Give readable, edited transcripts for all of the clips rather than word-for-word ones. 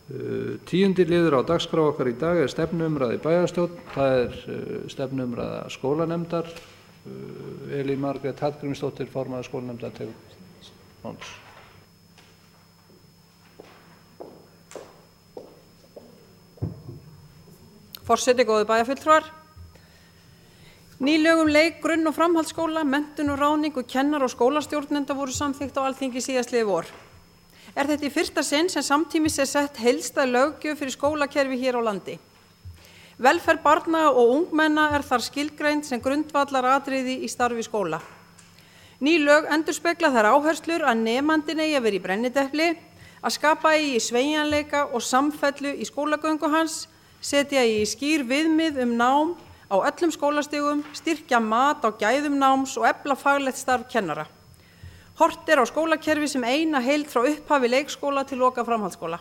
10. liður á dagskrá okkar í dag stefnuumræða í bæjarstjórn. Það stefnuumræða skólanefndar. Elín Margrét Hallgrímsdóttir, formaður skólanefndar, tekur máls. Forseti, góðir bæjarfulltrúar. Ný lög leik-, grunn- og framhaldsskóla, menntun og ráðningu kennara og skólastjórnenda voru samþykkt á Alþingi síðastliðið vor. Þetta í fyrsta sinn sem samtímis sett heildstæð löggjöf fyrir skólakerfi hér á landi. Velferð barna og ungmenna þar skilgreind sem grundvallaratriði í starfi skóla. Ný lög endurspegla þær áherslur að nemandinn eigi að vera í brennidepli, að skapa eigi sveigjanleika og samfellu í skólagöngu hans, setja í skýr viðmið nám á öllum skólastigum, styrkja mat á gæðum náms og efla faglegt starf kennara. Hort á skólakerfi sem eina heild frá upphafi leikskóla til loka framhaldsskóla.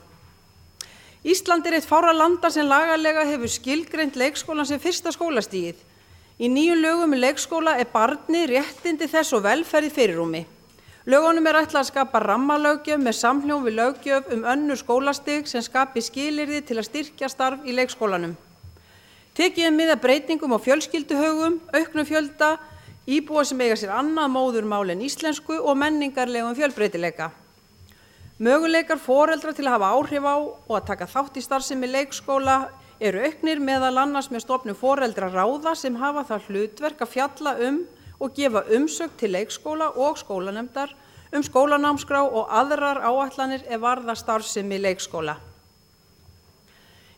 Ísland eitt fárra landa sem lagalega hefur skilgreint leikskólan sem fyrsta skólastigið. Í nýjum lögum leikskóla barni réttindi þess og velferð í fyrirrúmi. Lögunum ætlað að skapa rammalöggjöf með samhljóm við löggjöf önnur skólastig sem skapi skilyrði til að styrkja starf í leikskólanum. Tekið mið af breytingum á fjölskylduhögum, auknum fjölda, íbúa sem eiga sér annað móðurmál en íslensku og menningarlegum fjölbreytileika. Möguleikar foreldra til að hafa áhrif á og að taka þátt í starfsemi leikskóla auknir meðal annars með stofnun foreldraráða sem hafa það hlutverk að fjalla og gefa umsögn til leikskóla og skólanefndar skólanámskrá og aðrar áætlanir varða starfsemi leikskóla.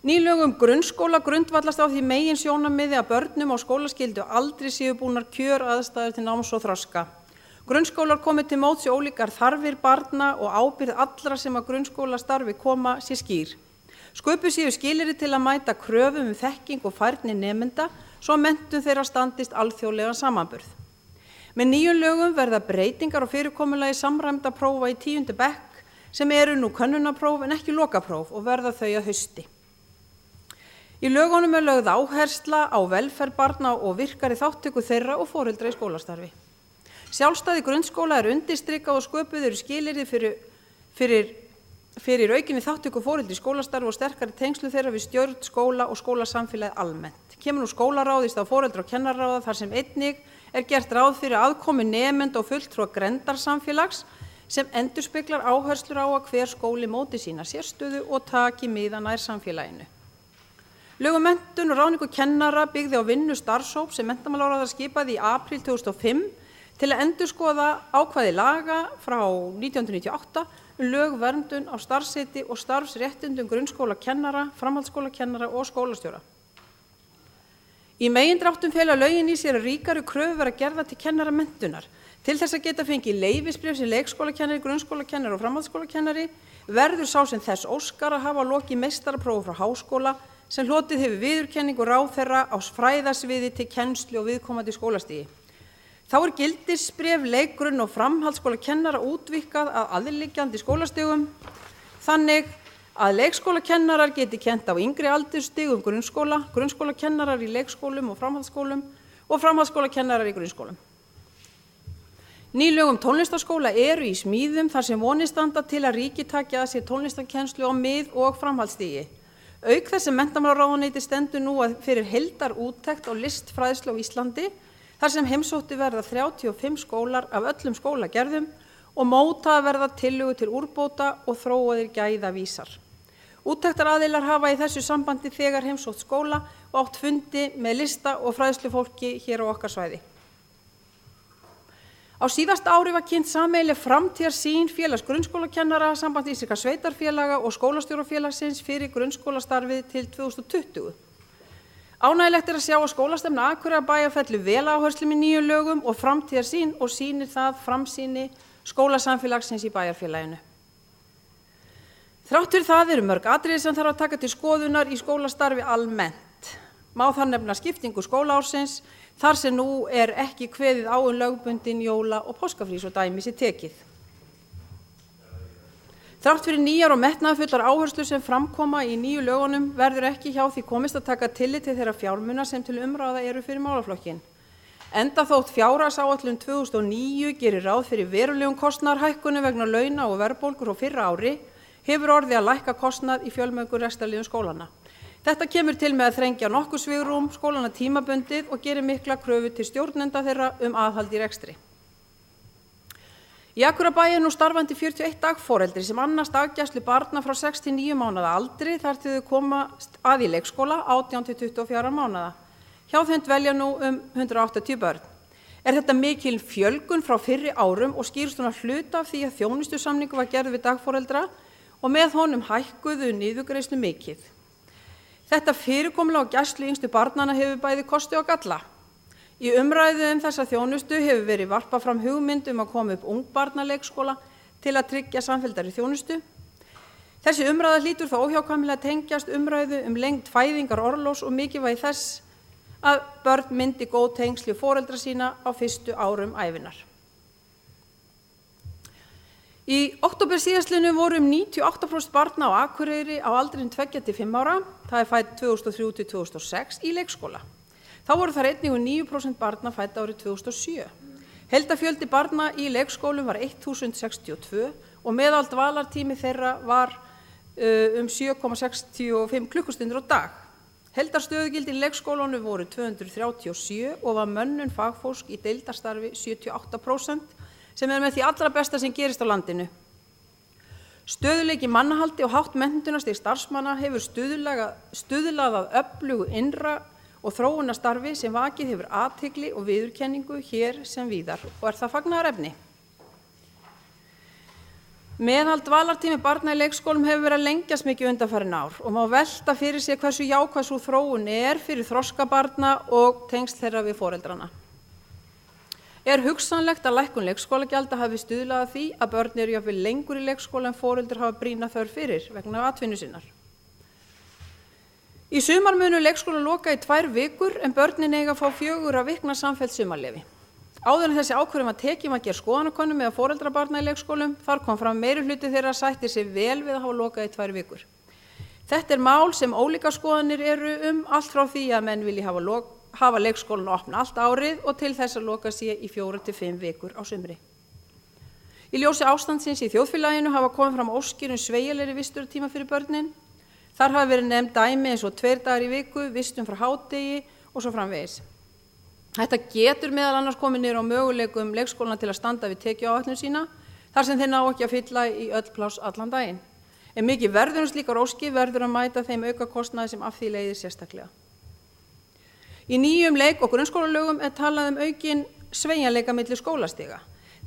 Ný lög grunnskóla grundvallast á því meginsjónarmiði að börnum á skólaskyldu aldrei séu búnar kjöraðstæður til náms og þroska. Grunnskólar komi til móts við ólíkar þarfir barna og ábyrgð allra sem að grunnskólastarfi koma sé skýr. Sköpuð séu skilyrði til að mæta kröfum þekking og færni nemenda svo að menntun þeirra standist alþjóðlegan samanburð. Með nýjum lögum verða breytingar á fyrirkomulagi samræmda prófa í 10. bekk sem nú könnunarpróf en ekki lokapróf og verða þau að hausti. Í lögunum lögð áhersla á velferð barna og virkari þátttöku þeirra og foreldra í skólastarfi. Sjálfstæði grunnskóla undirstrikað og sköpuð skilyrði fyrir aukinni þátttöku foreldra í skólastarfi og sterkari tengslu þeirra við stjórn skóla og skólasamfélagið almennt. Kemur nú skólaráð í stað foreldra og kennararáða þar sem einnig gert ráð fyrir aðkomu nemenda og fulltrúa grenndarsamfélags sem endurspeglar áherslur á að hver skóli móti sína sérstöðu og taki mið af nærsamfélaginu. Lög menntun og ráðningu kennara byggði á vinnu starfshóp sem menntamálaráðherra skipaði í apríl 2005 til að endurskoða ákvæði laga frá 1998 lög verndun á starfsheiti og starfsréttindum grunnskólakennara, framhaldsskólakennara og skólastjóra. Í megindráttum fela lögin í sér að ríkari kröfur vera gerðar til kennaramenntunar. Til þess að geta fengið leyfisbréf sem leikskólakennari, grunnskólakennari og framhaldsskólakennari verður sá sem þess óskar að hafa lokið meistaraprófi frá háskóla sem hlotið hefur viðurkenningu ráðherra á fræðasviði til kennslu og viðkomandi skólastigi. Þá gildisbréf leik-, grunn- og framhaldsskólakennara útvíkkað að aðliggjandi skólastigum þannig að leikskólakennarar geti kennt á yngri aldursstigum grunnskóla, grunnskólakennarar í leikskólum og framhaldsskólakennarar í grunnskólum. Ný lög tónlistarskóla í smíðum þar sem vonir standa til að ríkið taki að sér tónlistarkennslu á mið- og framhaldsstigi. Auk þess sem menntamálaráðuneyti stendur nú fyrir heildarúttekt á listfræðslu á Íslandi þar sem heimsótti verða 35 skólar af öllum skólagerðum og móta verða tillögu til úrbóta og þróaðir gæðavísar. Úttектaraðilar hafa í þessu sambandi þegar heimsótt skóla og átt fundi með lista- og fræðslufólki hér á okkar svæði. Á síðasta ári var kynnt sameiginleg framtíðarsýn félags grunnskólakennara, Samband íslenskra sveitarfélaga og skólastjórafélagsins fyrir grunnskólastarfið til 2020. Ánægjulegt að sjá að skólastefna Akureyrarbæjar fellur vel áherslum í nýjum lögum og framtíðarsýn og sýnir það framsýni skólasamfélagsins í bæjarfélaginu. Þrátt fyrir það mörg atriði sem þarf að taka til skoðunar í skólastarfi almennt. Má þar nefna skiptingu skólaársins, þar sem nú ekki kveðið á lögbundin jóla- og páskafrí svo dæmi sé tekið. Þrátt fyrir nýjar og metnaðarfullar áherslur sem framkoma í nýju lögunum verður ekki hjá því komist að taka tillit til þeirra fjármuna sem til umráða fyrir málaflokkinn. Enda þótt fjárhagsáætlun 2009 gerir ráð fyrir verulegum kostnaðarhækkunum vegna launa og verðbólgu frá fyrra ári, hefur orðið að lækka kostnað í fjölmörgum rekstrarliðum skólanna. Þetta kemur til með að þrengja nokkuð svigrúm skólanna tímabundið og gerir mikla kröfu til stjórnenda þeirra aðhald í rekstri. Í Akureyrarbæ er nú starfandi 41 dagforeldri sem annast daggæslu barna frá 6 til 9 mánaða aldri þar til þau komast að í leikskóla 18 til 24 mánaða. Hjá þeim dvelja nú 180 börn. Er þetta mikil fjölgun frá fyrri árum og skýrst hún að hluta af því að þjónustusamningur var gerður við dagforeldra og með honum hækkuðu niðurgreiðslu mikið. Þetta fyrirkomulag á gæslu yngstu barnanna hefur bæði kosti og galla. Í umræðu þessa þjónustu hefur verið varpað fram hugmynd að koma upp ungbarnaleikskóla til að tryggja samfelldari þjónustu. Þessi umræða hlýtur þó óhjákvæmilega að tengjast umræðu lengd fæðingarorlofs og mikilvægi þess að börn myndi góð tengsl við foreldra sína á fyrstu árum ævinnar. Í október síðastliðnu voru 98% barna á Akureyri á aldrinum 2 til 5 ára, það er fædd 2003 til 2006, í leikskóla. Þá voru þar einnig 9% barna fædd árið 2007. Heildarfjöldi barna í leikskólum var 1062 og meðal dvalartími þeirra var 7,65 klukkustundir á dag. Heildarstöðugildi í leikskólanum voru 237 og var mönnun fagfólks í deildarstarfi 78%, sem með því allra besta sem gerist á landinu. Stöðugleiki mannahaldi og hátt menntunarstig starfsmanna hefur stuðlað að öflugu innra og þróunarstarfi sem vakið hefur athygli og viðurkenningu hér sem víðar og er það fagnaðarefni. Meðal dvalartími barna í leikskólum hefur verið að lengjast mikið undanfarin ár og má velta fyrir sér hversu jákvæð sú þróun er fyrir þroska barna og tengsl þeirra við foreldrana. Er hugsanlegt að lækkun leikskólagjalda hafi stuðlað að því að börn eru jafnvel lengur í leikskóla en foreldrar hafa brýna þörf fyrir vegna atvinnu sinnar? Í sumar munu leikskóla loka í 2 vikur en börnin eiga að fá 4 vikna samfellt sumarleyfi. Áður en þessi ákvörðun var tekin var gerð skoðanakönnun meðal foreldra barna í leikskólum. Þar kom fram meirihluti þeirra sættir sig vel við að hafa lokað í 2 vikur. Þetta er mál sem ólíkar skoðanir eru allt frá því að menn vilji hafa leikskólan opna allt árið og til þess að loka sig í 4 til 5 vikur á sumri. Í ljósi ástandsins í þjóðfélaginu hafa komið fram óskir sveigjanlegri vistunartíma fyrir börnin. Þar hafa verið nefnd dæmi eins og 2 dagar í viku, vistun frá hádegi og svo framvegis. Þetta getur meðal annars komið niður á möguleikum leikskólana til að standa við tekjuáætlun sína, þar sem þeir ná ekki að fylla í öll pláss allan daginn. En mikið verður slíkar óskir verður að mæta þeim aukakostnaði sem af því leiðir sérstaklega. Í nýjum leik- og grunnskólalögum er talað aukinn sveigjanleika milli skólastiga.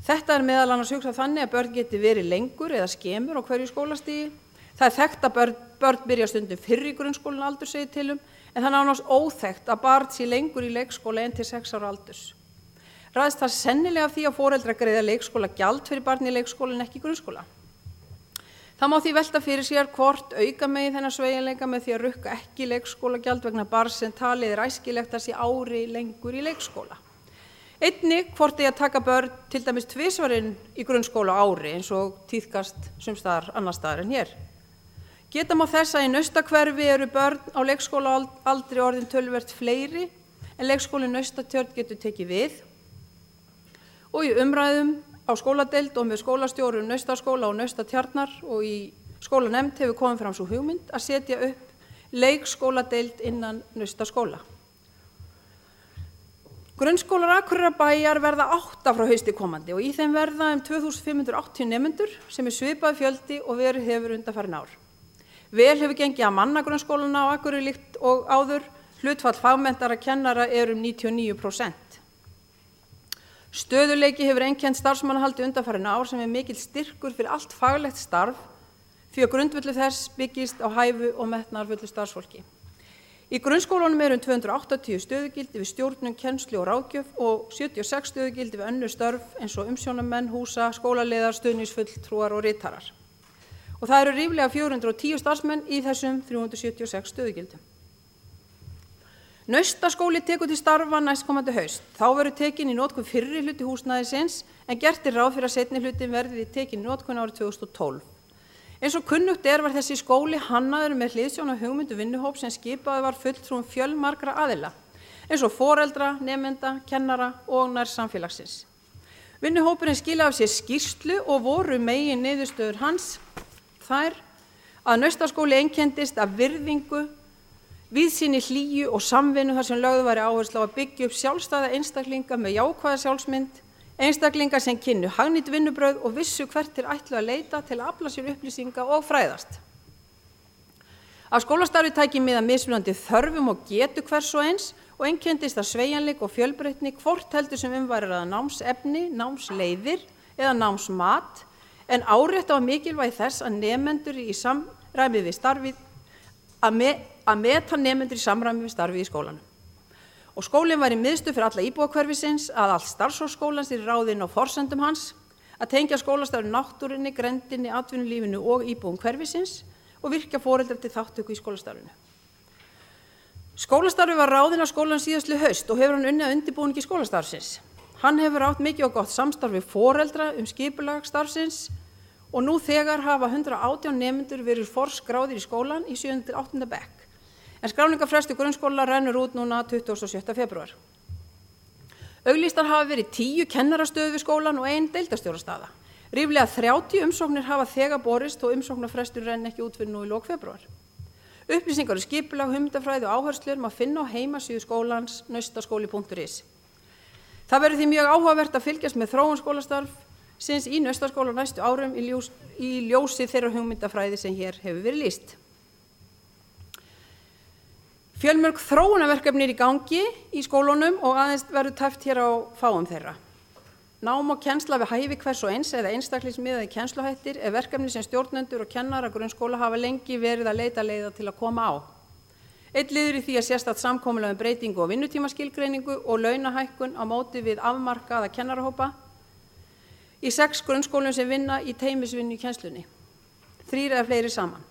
Þetta er meðal annars hugsað þannig að börn geti verið lengur eða skemur á hverju skólastigi. Það er þekkt að börn byrja stundum fyrr í grunnskólan aldur segir til en það er nánast óþekkt að barn sé lengur í leikskóla en til 6 ára aldurs. Ræðst það sennilega af því að foreldrar greiða leikskólagjald fyrir barn í leikskóla en ekki í grunnskóla. Það má því velta fyrir sér hvort auka megi þennan sveigjanleika með því að rukka ekki leikskólagjald vegna barns sem talið er æskilegt að sé ári lengur í leikskóla. Einnig hvort eigi að taka börn til dæmis 2 sinnum í grunnskóla á ári eins og tíðkast sums staðar annars staðar en hér. Geta má þess að í Naustahverfi eru börn á leikskólaaldri orðin töluvert fleiri en leikskólinn Naustatjörn getur tekið við og í umræðum á skóladeild og með skólastjórum Naustaskóla og Naustatjarnar og í skólanefnd hefur komið fram svo hugmynd að setja upp leikskóladeild innan Naustaskóla. Grunnskólar Akureyrarbæjar verða 8 frá hausti komandi og í þeim verða 2580 nemendur sem er svipað fjöldi og verið hefur undanfarin ár. Vel hefur gengið að manna grunnskólana á Akureyri líkt og áður, hlutfall fagmenntara kennara er 99%. Stöðugleiki hefur einkennt starfsmannahaldi undanfarin ár sem er mikill styrkur fyrir allt faglegt starf því að grundvöllur þess byggist á hæfu og metnaðarfullu starfsfólki. Í grunnskólunum eru 280 stöðugildi við stjórnun, kennslu og ráðgjöf og 76 stöðugildi við önnur störf eins og umsjónarmenn, húsa, skólaleiðar, stuðningsfulltrúar og ritarar. Og það eru ríflega 410 starfsmenn í þessum 376 stöðugildum. Naustaskóli tekur til starfa næstkomandi haust. Þá verður tekin í notkun fyrri hluti húsnæðisins en gert er ráð fyrir að seinni hlutin verði tekin í notkun árið 2012. Eins og kunnugt var þessi skóli hannaður með hliðsjón af hugmyndu vinnuhóps sem skipaður var fulltrúum fjölmargra aðila, eins og foreldra, nemenda, kennara og nær samfélagsins. Vinnuhópurinn skilaði af sér skýrslu og voru megin niðurstöður hans þær að Naustaskóli einkenndist af virðingu, víðsýni, hlýju og samvinnu þar sem lögð væri áherslu á að byggja upp sjálfstæða einstaklinga með jákvæða sjálfsmynd, einstaklinga sem kynnu hagnýt vinnubrögð og vissu hvert þeir ætlu að leita til að afla sér upplýsinga og fræðast. Af skólastarfi tæki mið að mismunandi þörfum og getu hvers og eins og einkenndist af sveigjanleik og fjölbreytni hvort heldur sem væri að námsefni, námsleiðir eða námsmat, en árétta á mikilvægi þess að nemendur í samræmi við starfið að meta nemendur í samræmi við starfið í skólanum. Og skólinn var í miðstöð fyrir alla íbúahverfisins, að allt starfsfólk skólans er ráðinn á forsendum hans, að tengja skólastarfið náttúrunni, grenndinni, atvinnulífinu og íbúum hverfisins og virkja foreldrar til þátttöku í skólastarfinu. Skólastarfið var ráðinn á skólan síðastliðið haust og hefur hann unnið að undirbúningi skólastarfsins. Hann hefur átt mikið og gott samstarf við foreldra skipulag starfsins og nú þegar hafa 118 nemendur verið forskráðir í skólan í 7. til 8. bekk. En skráningafrestur grunnskóla rennur út núna 27. febrúar. Auglýstar hafa verið 10 kennarastöður við skólan og 1 deildarstjórastaða. Ríflega 30 umsóknir hafa þegar borist og umsóknarfrestur renn ekki út fyrir nú í lok febrúar. Upplýsingar skipulag, hugmyndafræði og áherslur má finna á heimasíðu skólans naustaskóli.is. Það verður því mjög áhugavert að fylgjast með þróun skólastarfsins í Naustaskóla næstu árum í ljósi þeirra hugmyndafræði sem hér hefur verið lýst. Fjölmörg þróunarverkefni í gangi í skólunum og aðeins verður tæpt hér á fáum þeirra. Nám og kennsla við hæfi hvers og eins eða einstaklingsmiðaðir kennsluhættir er verkefni sem stjórnendur og kennara grunnskóla hafa lengi verið að leita leiða til að koma á. Einn liður í því að sérstakt samkomulag um breytingu og vinnutímaskilgreiningu og launahækkun á móti við afmarkaða kennarahópa í 6 grunnskólum sem vinna í teymisvinnu í kennslunni, 3 eða fleiri saman.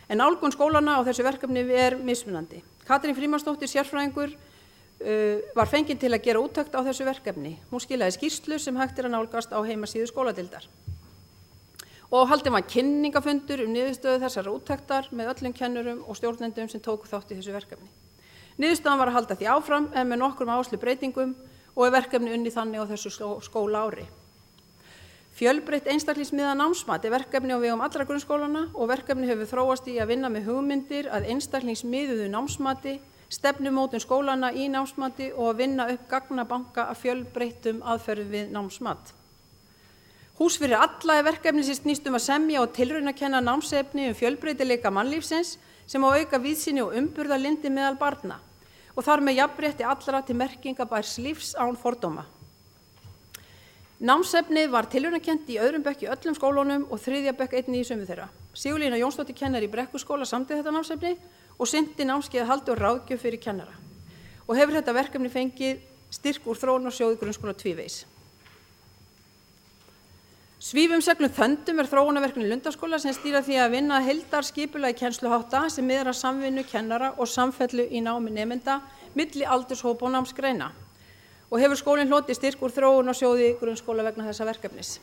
En nálgun skólana á þessu verkefni er mismunandi. Katrín Frímannsdóttir, sérfræðingur, var fengin til að gera úttekt á þessu verkefni. Hún skilaði skýrslu sem hægt er að nálgast á heimasíðu skóladeildar. Og haldinn var kynningafundur niðurstöðu þessara úttektar með öllum kennurum og stjórnendum sem tóku þátt í þessu verkefni. Niðurstaðan var að halda því áfram en með nokkrum áherslubreytingum og er verkefni unnið þannig á þessu skólaári. Fjölbreytt einstaklingsmiðað námsmat er verkefni á vegum allra grunnskólana og verkefni hefur þróast í að vinna með hugmyndir að einstaklingsmiðuðu námsmati, stefnumótun skólana í námsmati og að vinna upp gagnabanka af fjölbreyttum aðferðum við námsmat. Hús fyrir alla er verkefni sem snýst að semja og tilraunakenna námsefni fjölbreytileika mannlífsins sem á auka víðsýni og umburðarlyndi meðal barna og þar með jafnrétti allra til merkingabærs lífs án fordóma. Námsefnið var tilraunakent í 2. bekk í öllum skólunum og 3. bekk einnig í sömu þeirra. Sigurlína Jónsdóttir kennari í Brekkuskóla samdi þetta námsefni og sinnti námskeiðahaldi og ráðgjöf fyrir kennara. Og hefur þetta verkefni fengið styrk úr þróunarsjóði grunnskóla tvívegis. Svífumseglum þöndum er þróunarverkefni Lundarskóla sem stýra því að vinna heildarskipulagi kennsluhátta sem miðar að samvinnu kennara og samfellu í námi nemenda milli aldurshópa og námsgreina. Og hefur skólinn hlotið styrk úr þróunarsjóði grunnskóla vegna þessa verkefnis.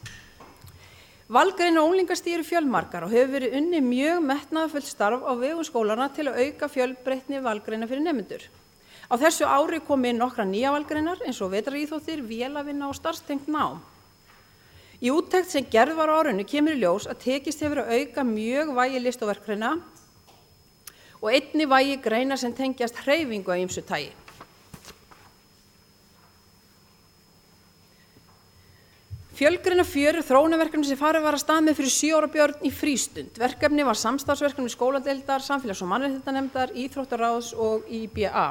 Valgreinar og unglingastig eru fjölmargar og hefur verið unnið mjög metnaðarfullt starf á vegum skólana til að auka fjölbreytni valgreina fyrir nemendur. Á þessu ári komu inn nokkrar nýja valgreinar eins og vetraríþróttir, vélavinna og starfstengt nám. Í úttekt sem gerð var á árinu kemur í ljós að tekist hefur að auka mjög vægi list- og verkgreina og einnig vægi greinar sem tengjast hreyfingu af ýmsu tagi. Fjölgreina fjör þróunarverkefni sem farið var að stað með fyrir 7 ára börn í frístund. Verkefni var samstarfsverkefni skóladeildar, samfélags- og mannréttindanefndar, íþróttaráðs og IBA.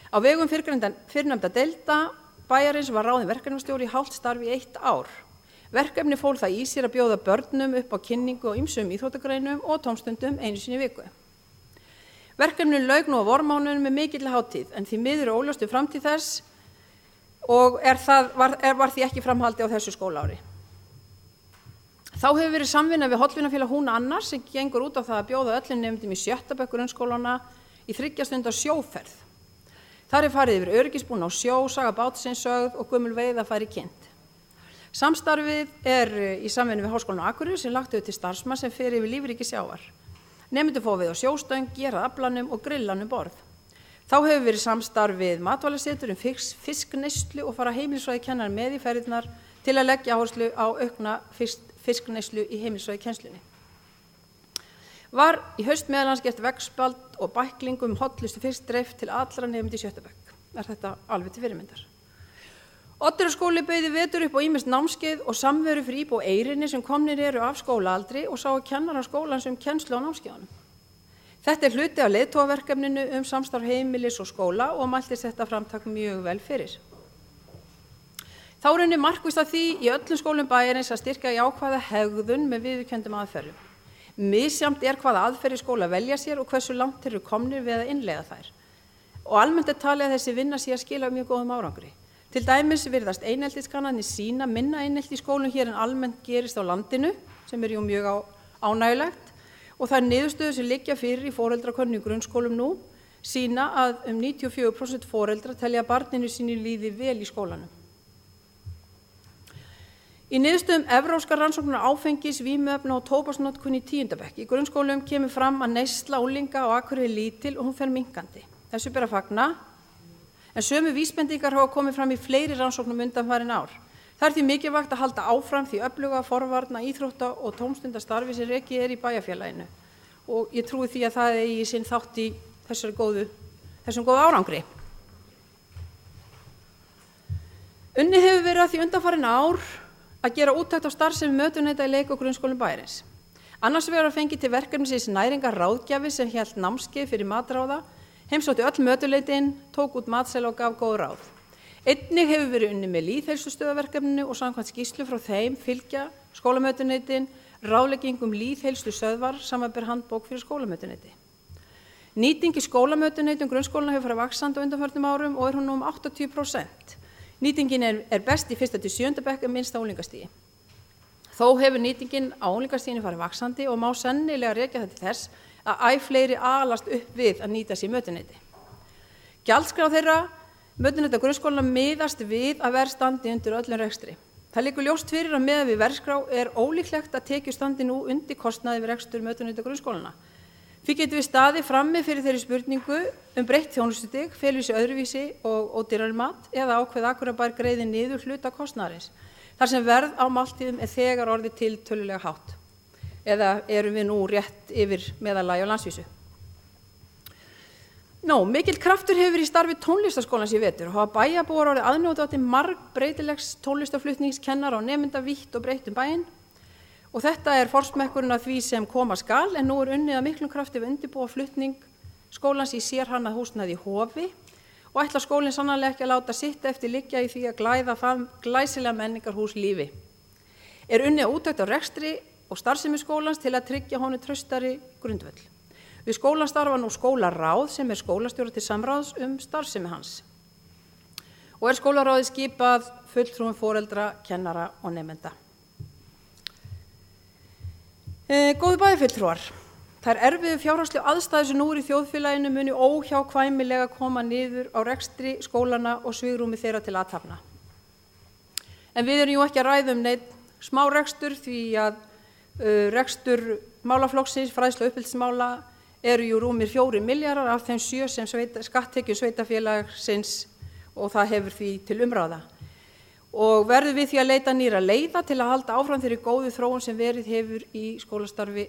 Á vegum fyrrnefnda deilda bæjarins var ráðinn verkefnastjóri í hálft starf í 1 ár. Verkefni fól það í sér að bjóða börnum upp á kynningu og ýmsum íþróttagreinum og tómstundum einu sinni í viku. Verkefni lauk nú á vormánuðum með mikilli hátíð en því miður óljóst framtíð þess og var því ekki framhaldi á þessu skólaári. Þá hefur verið samvinna við Hollvinafélag Hún Annars sem gengur út á það að bjóða öllum nemendum í 7. bekk grunnskólana í 3 stundar sjóferð. Þar er farið yfir öryggisbúna á sjó, saga bátsins sögð og gömul veiðarfæri kynnt. Samstarfið er í samvinnu við Háskólann á Akureyri sem lagt til starfsmann sem fer yfir lífríki sjávar. Nemendur fá við á sjóstöng, gera aflanum og grillan borð. Þá hefur verið samstarf við matvælasetur fiskneyslu og fara heimilisfræði kennarar með í ferðirnar til að leggja áherslu á aukna fiskneyslu í heimilisfræði kennslunni. var í haust meðal annars gert veggspjald og bæklingu hollustu fisk dreift til allra nemenda í 7. bekk. Er þetta alveg til fyrirmyndar. Oddeyrarskóli bauði vetur upp á ýmist námskeið og samveru fyrir íbúa Eyrinni sem komnir eru af skólaaldri og sáu kennara skólans kennslu á námskeiðunum. Þetta hluti af leiðtogaverkefninu samstarf heimilis og skóla og mæltist þetta framtak mjög vel fyrir. Þá er unnið markvisst að því í öllum skólum bæjarins að styrkja jákvæða hegðun með viðurkenndum aðferðum. Misjafnt hvaða aðferðir skóla velja sér og hversu langt þeir eru komnir við að innleiða þær. Og almennt talið að þessi vinna sé að skila mjög góðum árangri. Til dæmis virðast eineltiskannanir sýna minna einelti í skólum hér en almennt gerist á landinu, sem jú mjög ánægjulegt, og þær niðurstöður sem liggja fyrir í foreldrakönnun í grunnskólum nú sýna að 94% foreldra telja að barninu sínu líði vel í skólanum. Í niðurstöðum evrópskar rannsóknar áfengis, vímuefna og tóbaksnotkun í 10. bekk í grunnskólum kemur fram að neysla unglinga á Akureyri er lítil og hún fer minnkandi. Þessu ber að fagna, en sömu vísbendingar hafa komið fram í fleiri rannsóknum undanfarin ár. Það er því mikilvægt að halda áfram því öfluga forvarna, íþrótta og tómstundastarfi sem rekið í bæjarfélaginu og ég trúi því að það eigi sinn þátt í þessum góða árangri. Unnið hefur verið að því undanfarin ár að gera úttekt á starfsemi mötuneyta í leik- og grunnskólum bæjarins. Annars vegar að fengi til verkefnisins næringarráðgjafi sem hélt námskeið fyrir matráða, heimsótti öll mötuleitin, tók út matseðla og gaf góð ráð. Einnig hefur verið unnið með lýðheilsustöðaverkefninu og samkvæmt skýrslu frá þeim fylgja skólamötuneytin ráðleggingum lýðheilsu stöðvar samanber handbók fyrir skólamötuneyti. Nýting í skólamötuneytum grunnskólana hefur farið vaxandi á undanförnum árum og er hún nú 80%. Nýtingin er best í 1. til 7. bekk en minnst á unglingastigi. Þó hefur nýtingin á unglingastiginu farið vaxandi og má sennilega rekja þetta til þess að æ fleiri alast upp við að nýta sér mötuneyti. Gjaldskrá þeirra mötuneyta grunnskólana miðast við að verð standi undir öllum rekstri. Það liggur ljóst fyrir að miðað við verðskrá er ólíklegt að tekjur standi nú undir kostnaði við rekstur mötuneyta grunnskólana. Því getum við staðið frammi fyrir þeirri spurningu breytt þjónustustig, felur í sér öðruvísi og ódýrari mat eða ákveð Akureyrarbær greiði niður hluta kostnaðarins, þar sem verð á máltíðum er þegar orðið tiltölulega hátt. Eða erum við nú rétt yfir meðallagi á landsvísu. Mikill kraftur hefur í starfi tónlistarskólans í vetur og hafa bæjarbúar orðið aðnjótandi margbreytilegs tónlistarflutnings kennara og nemenda vítt og breytt bæinn. Og þetta er forsmekkurinn af því sem koma skal, en nú er unnið að miklum krafti við undirbúa flutning skólans í sérhannað húsnæði í Hofi og ætlar skólinn sannarlega ekki að láta sitt eftir liggja í því að glæða fram glæsilega menningarhús lífi. Er unnið að úttekt á rekstri og starfsemi skólans til að tryggja honum traustari grundvöll. Við skólan starfa nú skólaráð sem er skólastjóri til samráðs starfsemi hans. Og er skólaráði skipað fulltrúum foreldra, kennara og nemenda. Góðu bæjarfulltrúar, þær erfiðu fjárhagslegu aðstæður sem nú eru í þjóðfélaginu muni óhjákvæmilega koma niður á rekstri skólana og svigrúmi þeirra til athafna. En við erum ekki að ræða neitt smá rekstur því að rekstur málaflokksins, fræðslu og uppeldismála eru rúmir 4 milljarðar af þeim 7 sem skatttekjur sveitarfélagsins og það hefur því til umráða. Og verðum við því að leita nýrra leiða til að halda áfram þeirri góðu þróun sem verið hefur í skólastarfi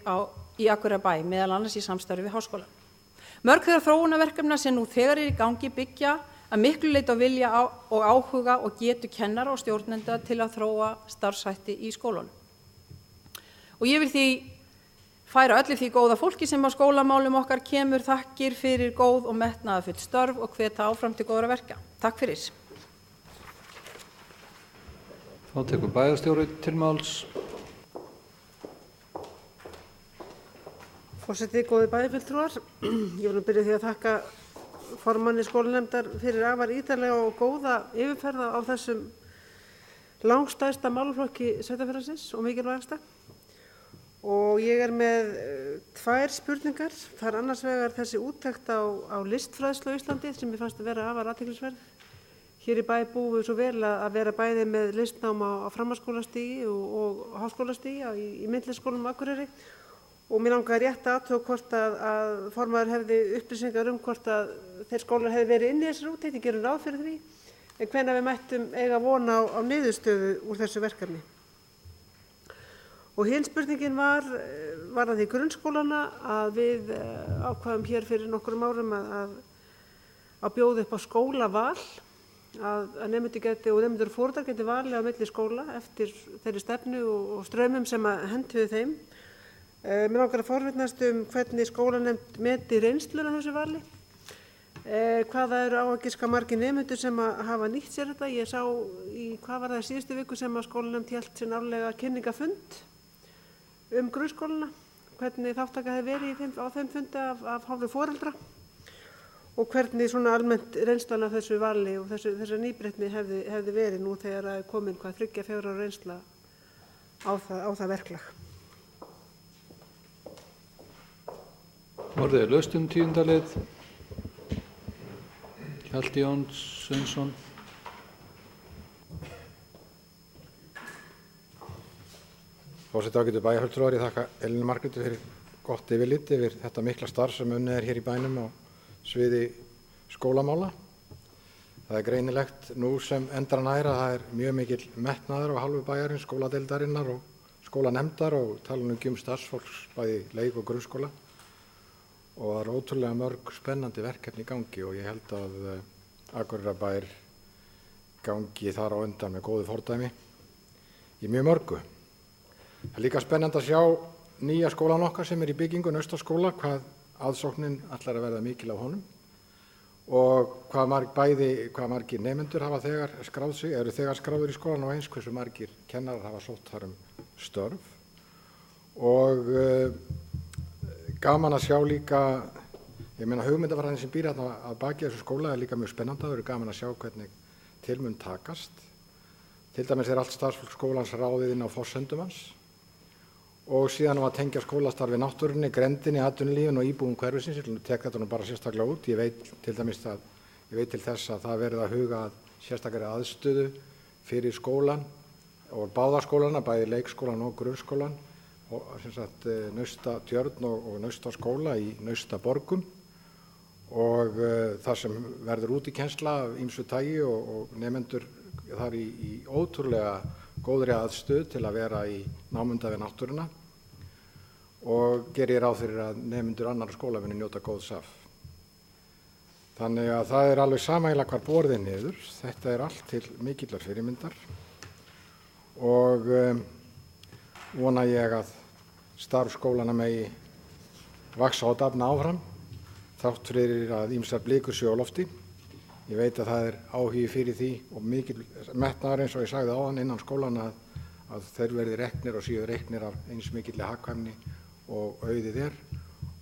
í Akureyrarbæ, meðal annars í samstarfi við háskóla. Mörg þeirra þróunarverkefna sem nú þegar í gangi byggja að miklu leyti á vilja og áhuga og getu kennara og stjórnenda til að þróa starfshætti í skólanum. Og ég vil því færa öllu því góða fólki sem á skólamálum okkar kemur þakkir fyrir góð og metnaðarfull störf og hvetja áfram til góðra verka. Takk fyrir. Þá tekur bæjarstjóri til máls. Forseti, góðir bæjarfulltrúar, ég vil byrja því að þakka formanni skólanefndar fyrir afar ítarlega og góða yfirferð á þessum langstærsta málaflokki sveitarfélagsins og mikilvægasta. Og ég er með 2 spurningar. Það er annars vegar þessi úttekt á listfræðslu á Íslandi sem ég fannst að vera afar athyglisverð. Hér í bæ búum við svo vel að vera bæði með listnám á framhaldsskólastigi og háskólastigi í myndlisskólanum á Akureyri og mér langaði rétt að athuga hvort að formaður hefði upplýsingar hvort að þeir skólar hefði verið inn í þessari úttekt, ég gerum ráð fyrir því, en hvenær við mættum eiga von á niðurstöðu úr þessu verkefni. Og hin spurningin var varðandi grunnskólana að við ákvaðum hér fyrir nokkrum árum að bjóða upp á skólaval, að nemendur geti og nemendur og foreldrar geti valið á milli skóla eftir þeirri stefnu og straumum sem að hentuðu þeim. Mér langar að forvitnast hvernig skólanefnd meti reynsluna þessu vali. Hvaða eru á að giska margir nemendur sem að hafa nýtt sér þetta. Ég sá hvað var það síðustu viku sem að skólanefnd hélt sinn árlega kynningafund grunnskólana, hvernig þáttaka hefði verið á þeim fundi af hálfu foreldra og hvernig svona almennt reynslan af þessu vali og þessar nýbreytni hefði verið nú þegar það er komin 3-4 ára reynsla á það verklag. Orðið er laust 10. lið. Hjalti Jóns Sveinsson. Forseti ágætu bæjarfulltrúar, ég þakka Elínu Margréti fyrir gott yfirlit yfir þetta mikla starf sem unnið er hér í bænum á sviði skólamála. Það er greinilegt nú sem endar næra að það er mjög mikil metnaður á hálfu bæjarins, skóladeildarinnar og skólanemndar og tala nú ekki starfsfólks bæði leik- og grunnskóla. Og það er ótrúlega mörg spennandi verkefni í gangi og ég held að Akureyrarbær gangi þar á undan með góðu fordæmi í mjög mörgu. Það er líka spennandi að sjá nýja skólan okkar sem er í byggingu, Naustaskóla, hvað aðsóknin ætlar að verða mikil af honum og hvað margir nemendur hafa þegar skráð sig, eru þegar skráður í skólan og eins hversu margir kennarar hafa sótt þar störf. Og gaman að sjá líka, ég meina hugmyndafræðin sem býr hérna að baki þessu skóla er líka mjög spennandi. Það verður gaman að sjá hvernig til mun takast. Til dæmis er allt starfsfólk skólans ráðið inn á forsendum hans og síðan að tengja skólastarfi náttúrunni, grenndinni, atvinnulífinu og íbúum hverfisins. Ég tek þetta nú bara sérstaklega út. Ég veit til þess að það verið að huga að sérstakari aðstöðu fyrir skólan og báða skólana, bæði leikskólan og grunnskólan. Naustatjörn og Naustaskóla í Naustaborgum og það sem verður útikennsla af ýmsu tagi og nemendur þar í ótrúlega góðri aðstöðu til að vera í námunda við náttúruna og gerir ég ráð fyrir að nemendur annarra skóla muni njóta góðs af. Þannig að það er alveg sameiginlega hvar borðið er niður. Þetta er allt til mikillar fyrirmyndar og vona ég að starf skólana megi vaxa og dafna áfram þrátt fyrir að ýmsar blikur séu á lofti. Ég veit að það er áhugi fyrir því og mikil metnaður eins og ég sagði áðan innan skólana að þeir verði reknir og séu reknir af eins mikilli hagkvæmni og auðið er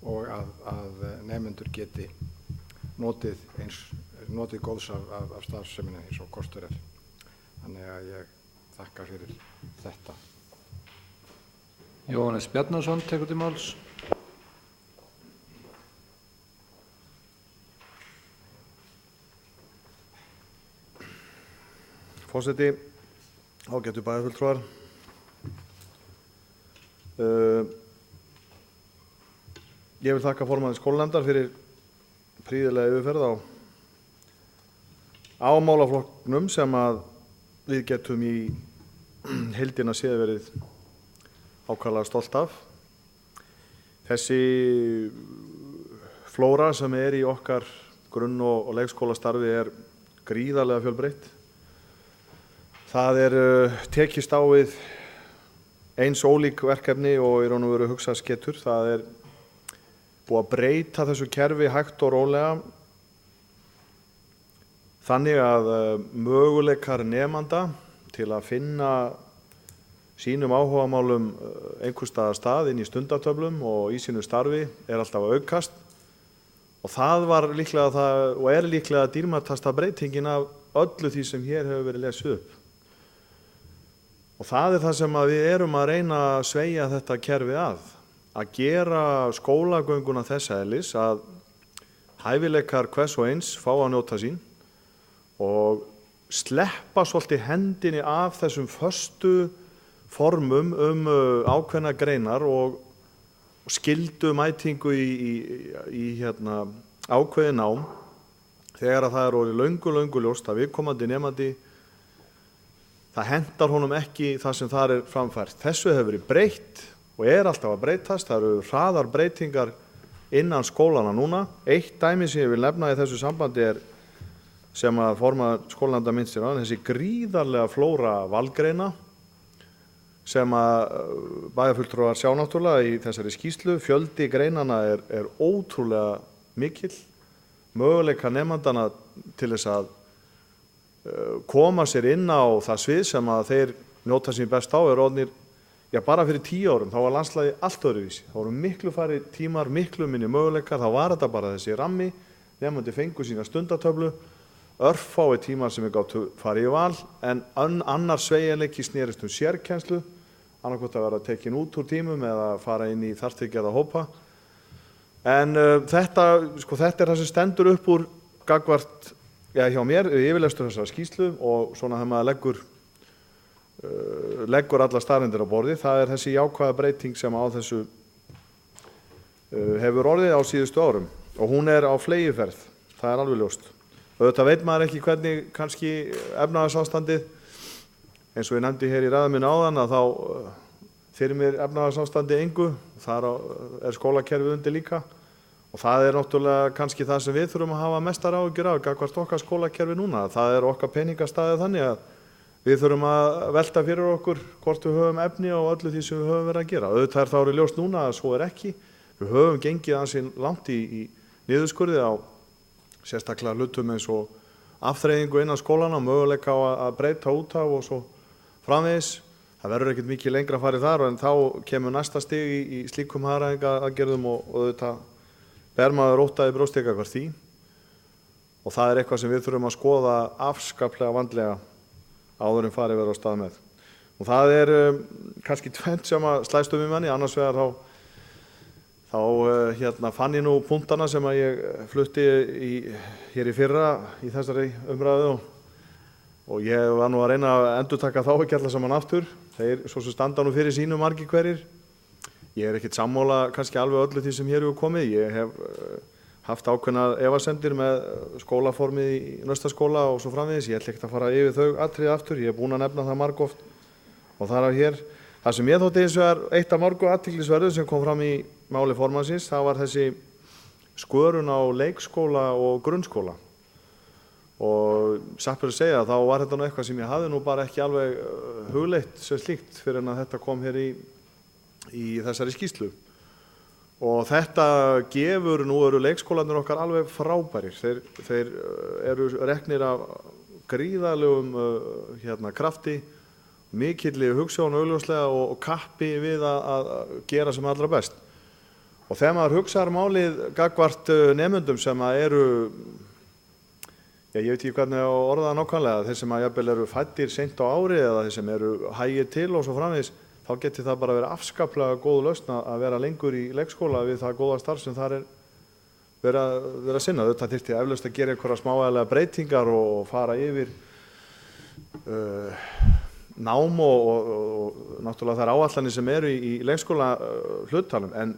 og að nemendur geti notið góðs af starfseminni eins og kostur er. Þannig að ég þakka fyrir þetta. Jóhannes Bjarnason tekur til máls. Forseti, ágætu bæjarfulltrúar. Ég vil þakka formanni skólanefndar fyrir prýðilega yfirferð á málaflokknum sem að við getum í heildina séð verið ákaflega stolt af. Þessi flóra sem er í okkar grunn- og leikskólastarfi er gríðarlega fjölbreytt. Það er tekist á við eins ólík verkefni og í raun og veru hugsast getur. Það er búið að breyta þessu kerfi hægt og rólega þannig að möguleikar nemanda til að finna sínum áhugamálum einhvers staðar stað inn í stundatöflum og í sínu starfi er alltaf að aukast og það var líklega og er líklega dýrmætasta breytingin af öllu því sem hér hefur verið lesið upp. Og það er það sem við erum að reyna að sveigja þetta kerfi að gera skólagönguna þess eðlis að hæfileikar hvers og eins fá að njóta sín og sleppa svolítið hendinni af þessum föstu formum ákveðna greinar og skyldu mætingu í ákveðin nám þegar að það er orðið löngu ljóst að viðkomandi nemandi það hentar honum ekki það sem þar er framfært. Þessu hefur verið breytt og alltaf að breytast. Það eru hraðar breytingar innan skólana núna. Eitt dæmi sem ég vil nefna í þessu sambandi sem að formaður skólanefndar minnst sér á, þessi gríðarlega flóra valgreina sem að bæjarfulltrúar sjá náttúrulega í þessari skýrslu. Fjöldi greinana er ótrúlega mikill. Möguleika nemandana til þess að koma sér inn á það svið sem að þeir njóta sín best á orðnir, bara fyrir 10 árum, þá var landslagi allt öðruvísi. Það voru miklu færri tímar, miklu minni möguleikar, þá var þetta bara þessi rammi, nemandi fengu sína stundatöflu, örfái tímar sem gátu farið í val, en annar sveigjanleiki snerist sérkennslu, annarkvort að vera tekin út úr tímum eða fara inn í þarftilgerða hópa. En þetta er það sem stendur upp úr gagnvart hjá mér, yfirlestur þessara skýrslu og svona þegar maður leggur alla staðreyndir á borði. Það er þessi jákvæða breyting sem á þessu hefur orðið á síðustu árum og hún á fleygiferð, það er alveg ljóst. Auðvitað veit maður ekki hvernig kannski efnahagsástandið, eins og ég nefndi hér í ræðu minni áðan, að þá þyrmir efnahagsástandið engu, þar skólakerfið undir líka. Og það er náttúrulega kannski það sem við þurfum að hafa mestar áhyggjur af gagnvart okkar skólakerfi núna. Það okkar peningastaðið þannig að við þurfum að velta fyrir okkur hvort við höfum efni á öllu því sem við höfum verið að gera. Auðvitað þá ljóst núna að svo ekki. Við höfum gengið ansinn langt í niðurskurði á sérstaklega hlutum eins og afþreyingu innan skólana, möguleika á að breyta út af og svo framvegis. Það verður ekkert mikið lengra farið þar en þá kemur næsta stig í slíkum hagræðingaraðgerðum og auðvitað ber maður óttaði brjósti gagnvart því og það eitthvað sem við þurfum að skoða afskaplega vandlega áður en farið verður á stað með. Og það kannski tvennt sem að slæst í manni, annars vegar þá fann ég nú punktana sem að ég flutti hér í fyrra í þessari umræðu og ég var nú að reyna að endurtaka þá ekki alla saman aftur. Þeir svo sem standa nú fyrir sínu margir hverjir. Ég ekkert sammála kannski alveg öllu því sem hér hefur komið. Ég hef haft ákveðnar efasemdir með skólaformið í Naustaskóla og svo framvegis. Ég ætla ekkert að fara yfir þau atriði aftur. Ég búinn að nefna það margoft og þar af hér. Það sem ég þótti hins vegar eitt af mörgu athyglisverðu sem kom fram í máli formannsins, það var þessi skörun á leikskóla og grunnskóla. Og satt fyrir að segja þá var þetta nú eitthvað sem ég hafði nú bara ekki alveg hugleitt sem slíkt fyrir en að þetta kom hér í þessari skýrslu. Og þetta gefur, nú eru leikskólanir okkar alveg frábærir. Þeir eru reknir af gríðarlegum krafti, mikilli hugsjón augljóslega og kappi við að gera sem allra best. Og þegar maður hugsar málið gagnvart nemendum sem eru, ég veit ekki hvernig að orða það nákvæmlega, þeir sem jafnvel eru fæddir seint á ári eða þeir sem eru hægir til og svo framvegis, þá geti það bara verið afskaplega góð lausn að vera lengur í leikskóla við það góða starf sem þar verið að sinna. Þetta þyrfti eflaust að gera einhverja smávægilega breytingar og fara yfir nám og náttúrulega þær áætlanir sem eru í leikskóla hluttalum, en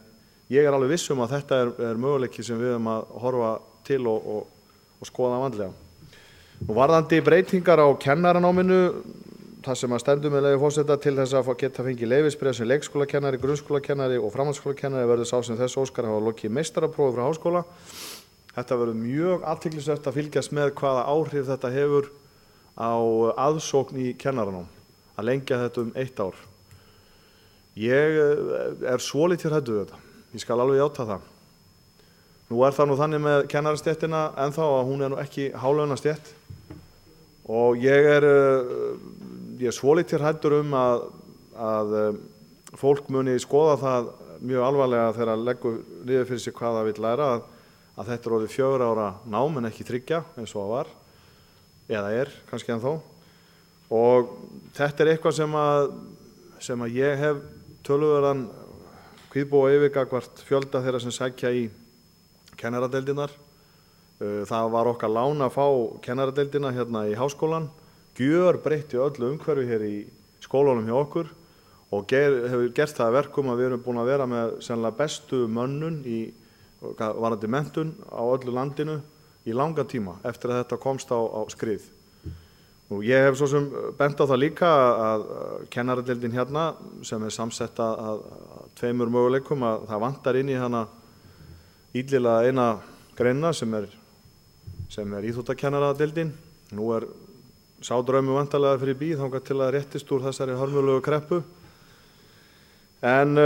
ég alveg viss að þetta möguleiki sem við höfum að horfa til og skoða vandlega. Nú varðandi breytingar á kennaranáminu, það sem að stendur með leyfi forseta til þess að geta fengið leyfisbréf sem leikskólakennari, grunnskólakennari og framhaldsskólakennari verður sá sem þess óskar hafa lokið meistaraprófi frá háskóla. Þetta verður mjög athyglisvert að fylgjast með hvaða áhrif þetta hefur á aðsókn í kennaranám, að lengja þetta 1 ár. Ég svolítið hræddur við þetta, ég skal alveg játa það. Nú það nú þannig með kennarastéttina ennþá að hún nú ekki hálaunastétt og ég svolítið hræddur að fólk muni skoða það mjög alvarlega þegar það leggur niður fyrir sig hvað það vill læra, að þetta orðið 4 ára nám en ekki 3 eins og það var, eða kannski ennþá. Og þetta eitthvað sem að ég hef töluverðan kvíðbúa yfir gagnvart fjölda þeirra sem sækja í kennaradeildirnar. Það var okkar lán að fá kennaradeildina hérna í háskólan, gjörbreytti öllu umhverfi hér í skólanum hjá okkur og hefur gert það að verkum að við erum búin að vera með sennilega bestu mönnun varðandi menntun á öllu landinu í langan tíma eftir að þetta komst á skrið. Ég hef svo sem bent á það líka að kennaradeildin hérna sem samsett að tveimur möguleikum að það vantar inn í hana illilega eina greinina sem er íþróttakennaradeildin. Nú sá draumur vantarlega fyrir bí þangað til að réttist úr þessari hörmulegu kreppu. En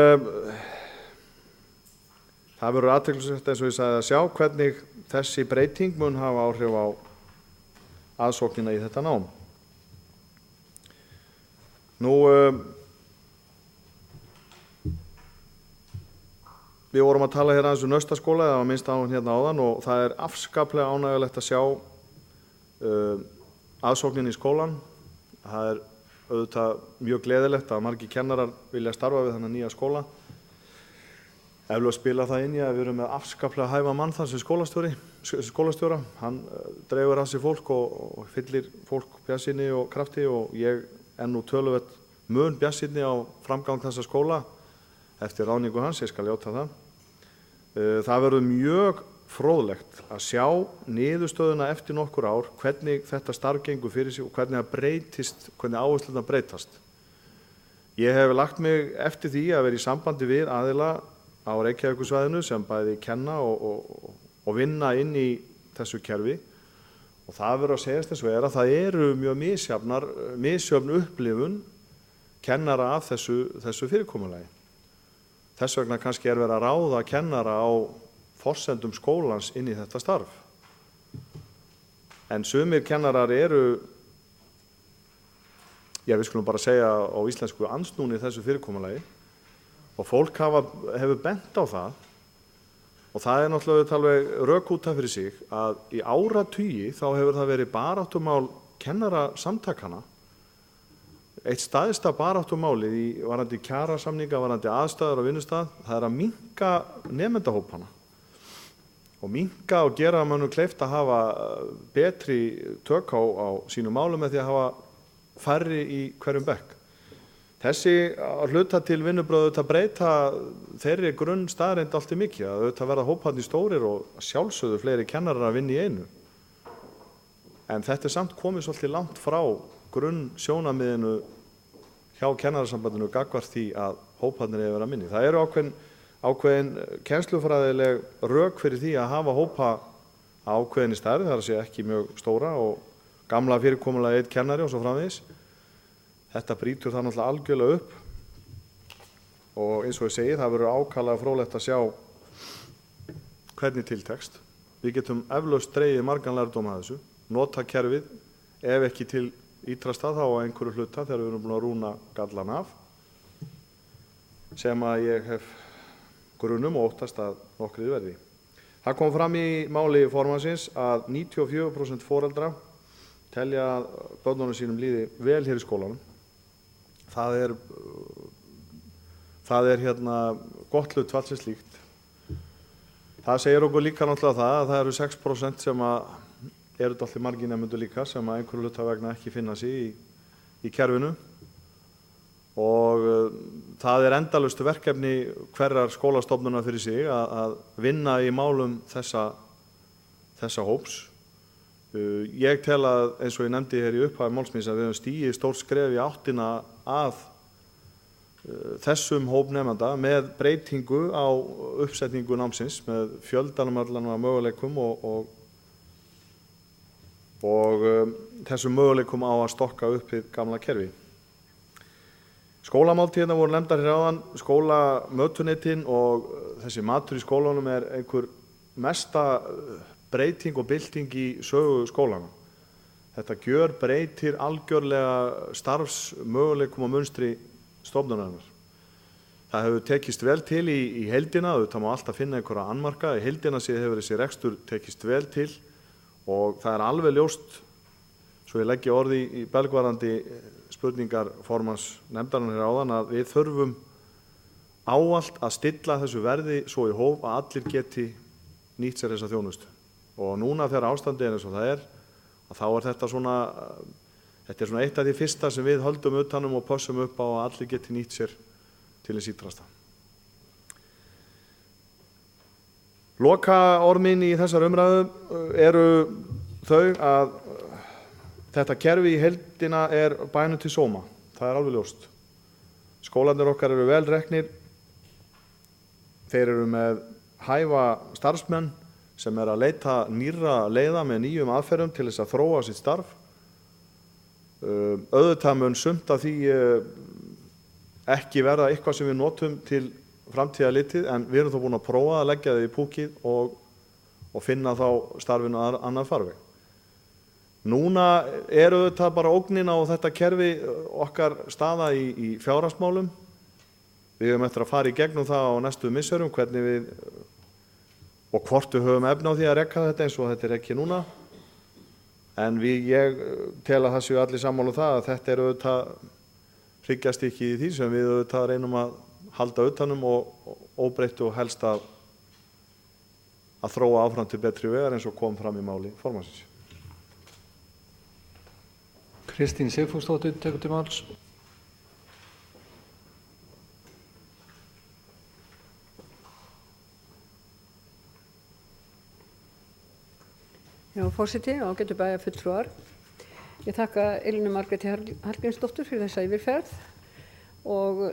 það verður athyglisvert eins og ég sagði að sjá hvernig þessi breyting mun hafa áhrif á aðsóknina í þetta nám. Við vorum að tala aðeins Naustaskóla, það var minnst á hérna áðan og það afskaplega ánægjulegt að sjá aðsóknin í skólan. Það auðvitað mjög gleðilegt að margir kennarar vilja starfa við þennan nýja skóla. Eflaust spila það inn í að við erum með afskaplega hæfa mann þar sem skólastjóra. Hann dregur að sig fólk og fyllir fólk bjartsýni og krafti og ég nú töluvert mun bjartsýnni á framgang þessa skóla eftir ráðningu hans, ég skal játa það. Það verður mjög fróðlegt að sjá niðurstöðuna eftir nokkur ár, hvernig þetta starf gengur fyrir sig og hvernig það breytist, hvernig áherslurnar breytast. Ég hef lagt mig eftir því að vera í sambandi við aðila á Reykjavíkursvæðinu sem bæði kenna og vinna inn í þessu kerfi og það verður að segjast eins og að það eru mjög misjöfn upplifun kennara af þessu fyrirkomulagi. Þess vegna kannski verið að ráða kennara á forsendum skólans inn í þetta starf. En sumir kennarar við skulum bara segja á íslensku andsnúnir þessu fyrirkomulagi og fólk hefur bent á það og það náttúrulega alveg rök út af fyrir sig að í áratugi þá hefur það verið baráttumál kennarasamtakana. Eitt staðista baráttumálið varðandi kjarasamninga, varðandi aðstæður á vinnustað, það að minnka nemendahópana og minnka og gera mönnum kleift að hafa betri tök á sínum málum með því að hafa færri í hverjum bekk. Þessi að hluta til vinnubrögðu að breyta þeirri grunn staðreind allt mikið, að auðvitað verða hóparnir stórir og sjálfsögðu fleiri kennarar að vinna í einu. En þetta samt komið svolítið langt frá grunn sjónarmiðinu hjá kennarasambandinu gagnvart því að hóparnir vera minni. Það eru ákveðin kennslufræðileg rök fyrir því að hafa hópa ákveðinni stærð, það að segja ekki mjög stóra og gamla fyrirkomulega einn kennari og svo framvegis. Þetta brýtur það náttúrulega algjörlega upp og eins og ég segi, það verður ákaflega fróðlegt að sjá hvernig tiltekst. Við getum eflaust dregið margan lærdóm af þessu, nota kerfið, ef ekki til ítrasta þá á einhverju hluta þegar við erum búin að rúna gallan af, sem að ég hef grunum og óttast að nokkrið verði. Það kom fram í máli formannsins að 94% foreldra telja að börnunum sínum líði vel hér í skólanum. Það er gott hlutfall sem slíkt. Það segir okkur líka náttúrulega að það eru 6% sem eru dálítið margir nemendur líka sem að einhverju hluta vegna ekki finna sig í kerfinu og það er endalaust verkefni hverrar skólastofnunar fyrir sig að vinna í málum þessa hóps. Ég tel að, eins og ég nefndi hér í upphafi máls míns, að við höfum stigið stórt skref í áttina að þessum hóp nemenda með breytingu á uppsetningu námsins, með fjöldanum allan af möguleikum og þessum möguleikum á að stokka upp hið gamla kerfi. Skólamáltíðirnar voru nefndar hér áðan, skólamötuneytin og þessi matur í skólanum einhver mesta breyting og bylting í sögu skólana. Þetta gjörbreytir algjörlega starfsmöguleikum og munstri stofnunarinnar. Það hefur tekist vel til í heildina, það má alltaf finna einhverja annmarka, í heildina hefur þessi rekstur tekist vel til og það er alveg ljóst, svo ég leggi orði í belgvarandi spurningar formanns nefndarinnar hér áðan, að við þurfum ávallt að stilla þessu verði svo í hóf að allir geti nýtt sér þessa þjónustu. Og núna þegar ástandið eins og það að þá þetta svona eitt af því fyrsta sem við höldum utanum og pössum upp á að allir geti nýtt sér til hins ýtrasta. Lokaorð mín í þessar umræðu eru þau að Þetta kerfi í heildina bænum til sóma, það alveg ljóst. Skólarnir okkar eru vel reknir, þeir eru með hæfa starfsmenn sem að leita nýrra leiða með nýjum aðferðum til þess að þróa sitt starf. Auðvitað mun sumt af því ekki verða eitthvað sem við notum til framtíðar litið, en við erum þó búin að prófa að leggja þau í púkið og finna þá starfinu annað farveg. Núna auðvitað bara ógnin á þetta kerfi okkar staða í fjárhagsmálum. Við höfum eftir að fara í gegnum það á næstu misserum, hvernig við og hvort við höfum efni á því að rekka þetta eins og þetta ekki núna. En ég tel að það séu allir sammála um það að þetta auðvitað hryggjarstykki í því sem við auðvitað reynum að halda utanum og óbreyttu og helst að þróa áfram til betri vegar eins og kom fram í máli formannsins. Kristín Sigfúsdóttir tekur til máls. Já, forseti, ágætu bæjarfulltrúar. Ég þakka Elínu Margréti Hallgrímsdóttur fyrir þessa yfirferð og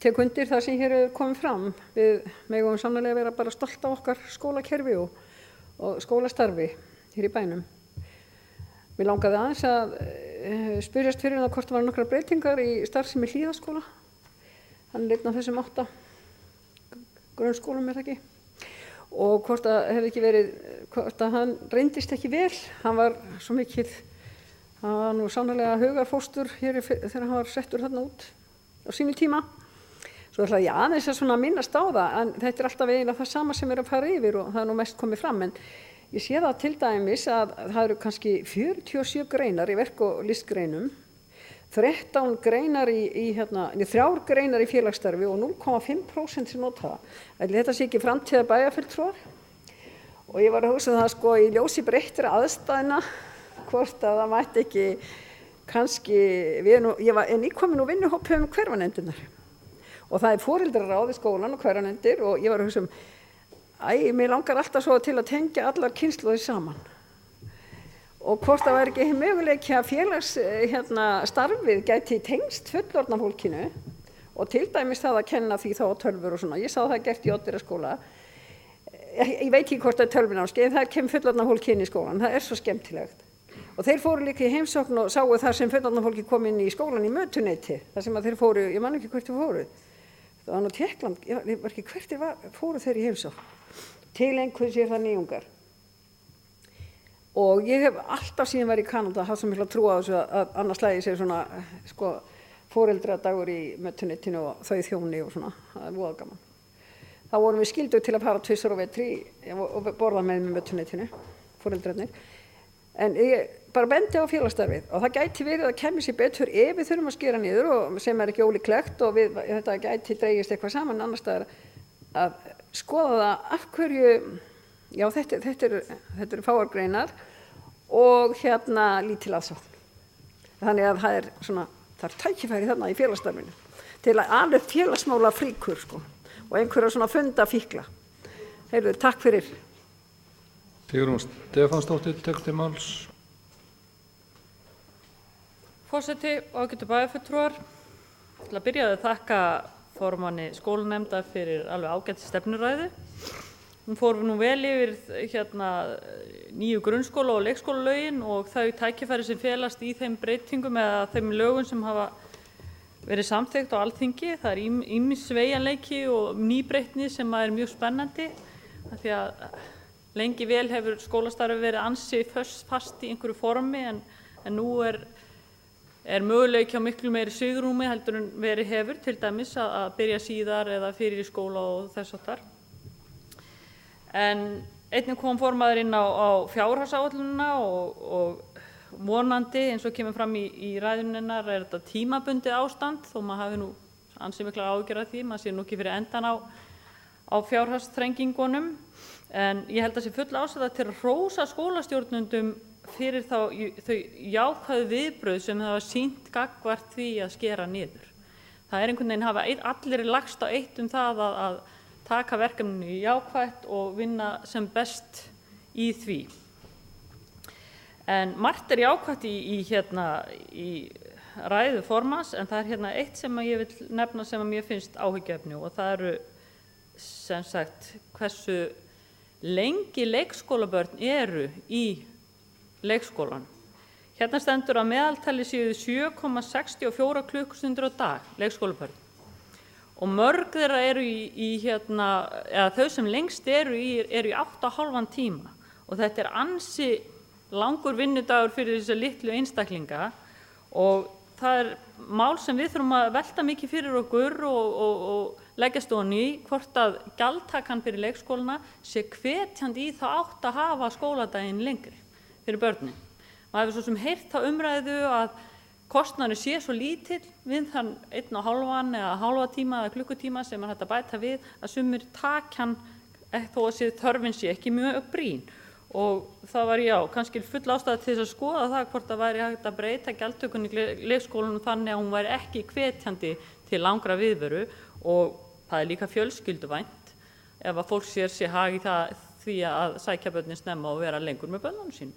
tek undir það sem hér er komið fram. Við megum sannarlega vera bara stolt af okkar skólakerfi og skólastarfi hér í bænum. Mér langaði aðeins að spyrjast fyrir það hvort það var nokkrar breytingar í starfsemi Hlíðaskóla. Hann er einn af þessum 8 grunnskólum, er það ekki? Og hvort að hann reyndist ekki vel. Hann var svo mikið, hann var nú sannarlega hugarfóstur hér þegar hann var settur þarna út á sínu tíma. Svo ætla ég aðeins að svona minnast á það, en þetta er alltaf eiginlega það sama sem að fara yfir og það er nú mest komið fram. En ég sé það til dæmis að það eru kannski 47 greinar í verk- og listgreinum, 13 greinar 3 greinar í félagsstarfi og 0,5% sem nota það. Þetta sé ekki framtíðar bæjarfulltrúar. Og ég var að hugsa það sko í ljósi breyttra aðstæðna, hvort að það mætti ekki kannski, ég var nýkomin úr vinnuhópi um hverfanefndirnar. Og það er foreldraráð í skólan og hverfanefndir og ég var að hugsa mér langar alltaf svo til að tengja allar kynslóðir saman. Og hvort það væri ekki möguleiki að félagsstarfið gæti tengst fullorðna fólkinu og til dæmis það að kenna því þá á tölvur og svona. Ég sá það gert í Oddeyrarskóla. Ég veit ekki hvort það er tölvunámskeið, en það kemur fullorðna fólki inn í skólan. Það er svo skemmtilegt. Og þeir fóru líka í heimsókn og sáu þar sem fullorðna fólki kom inn í skólan í mötuneyti. Þar sem að þeir fóru, ég man ekki hvert þeir fóru. Það var nú Tékkland, ég var ekki hvert þeir fóru þeir í heimsókn. Til einhvers það nýjungar. Og ég hef alltaf síðan verið í Kanada haft svo mikla trú á þessu að annars lagi sér svona foreldraddagur í mötuneytinu og þau þjóni og svona, það er voða gaman. Þá vorum við skylduð til að fara 2 á vetri og borða með mötuneytinu, foreldrarnir. En ég bara bendi á félagsstarfið og það gæti verið að kemur sér betur ef við þurfum að skera niður og sem er ekki ólíklegt og þetta gæti dreigist eitthvað saman annars staðar að skoða það af hverju, já þetta eru fáar greinar og lítil aðsókn. Þannig að það er tækifæri þarna í félagsstarfinu til að alveg félagsmála fríkur sko og einhverja svona fundafíkla. Heyrðu, takk fyrir. Sigrún Stefánsdóttir tekur til máls. Forseti og ágætu bæjarfulltrúar, til að byrja að þakka formanni skólanefndar fyrir alveg ágætt stefnuræðu. Hún fór nú vel yfir nýju grunnskóla og leikskólalögin og þau tækifæri sem felast í þeim breytingum eða þeim lögum sem hafa verið samþykkt á Alþingi. Það er ýmis sveigjanleiki og nýbreytni sem er mjög spennandi af því að lengi vel hefur skólastarfi verið ansi fast í einhverju formi en nú er möguleiki á miklu meiri svigrúmi heldur en verið hefur, til dæmis að byrja síðar eða fyrir í skóla og þess háttar. En einnig kom formaður inn á fjárhagsáætlunina og vonandi, eins og kemur fram í ræðunnar, er þetta tímabundið ástand, þó maður hafi nú ansi miklar áhyggjur af því, maður sé nú ekki fyrir endan á fjárhagsþrengingunum. En ég held að sé full ástæða til að hrósa skólastjórnendum fyrir þau jákvæðu viðbrögð sem það var sýnt gagnvart því að skera niður. Það er einhvern veginn hafa allir lagst á eitt það að taka verkefninu jákvætt og vinna sem best í því. En margt jákvætt í ræðu formans, en það hérna eitt sem ég vil nefna sem mér finnst áhyggjuefni og það eru sem sagt hversu lengi leikskólabörn eru í leikskólan. Hérna stendur að meðaltali séu 7,64 klukkustundir á dag leikskólabörn og mörg þeirra eru eða þau sem lengst eru í 8,5 tíma og þetta ansi langur vinnudagur fyrir þessa litlu einstaklinga og það mál sem við þurfum að velta mikið fyrir okkur og leggjast ofan í hvort að gjaldtakan fyrir leikskólana sé hvetjandi í þá átt að hafa skóladaginn lengri fyrir börnin. Maður hefur svo sem heyrt þá umræðu að kostnaðurinn sé svo lítill við þann 1,5 eða hálfa tíma eða klukkutíma sem hægt að bæta við að sumir takjan þó að þörfin sé ekki mjög brýn. Og það var kannski full ástæða til þess að skoða það hvort það væri hægt að breyta gjaldtökunni í leikskólanum þannig að hún væri ekki hvetjandi til langra viðveru og það líka fjölskylduvænt ef að fólk sér hag í því að sækja börnin snemma og vera lengur með börnunum sínum.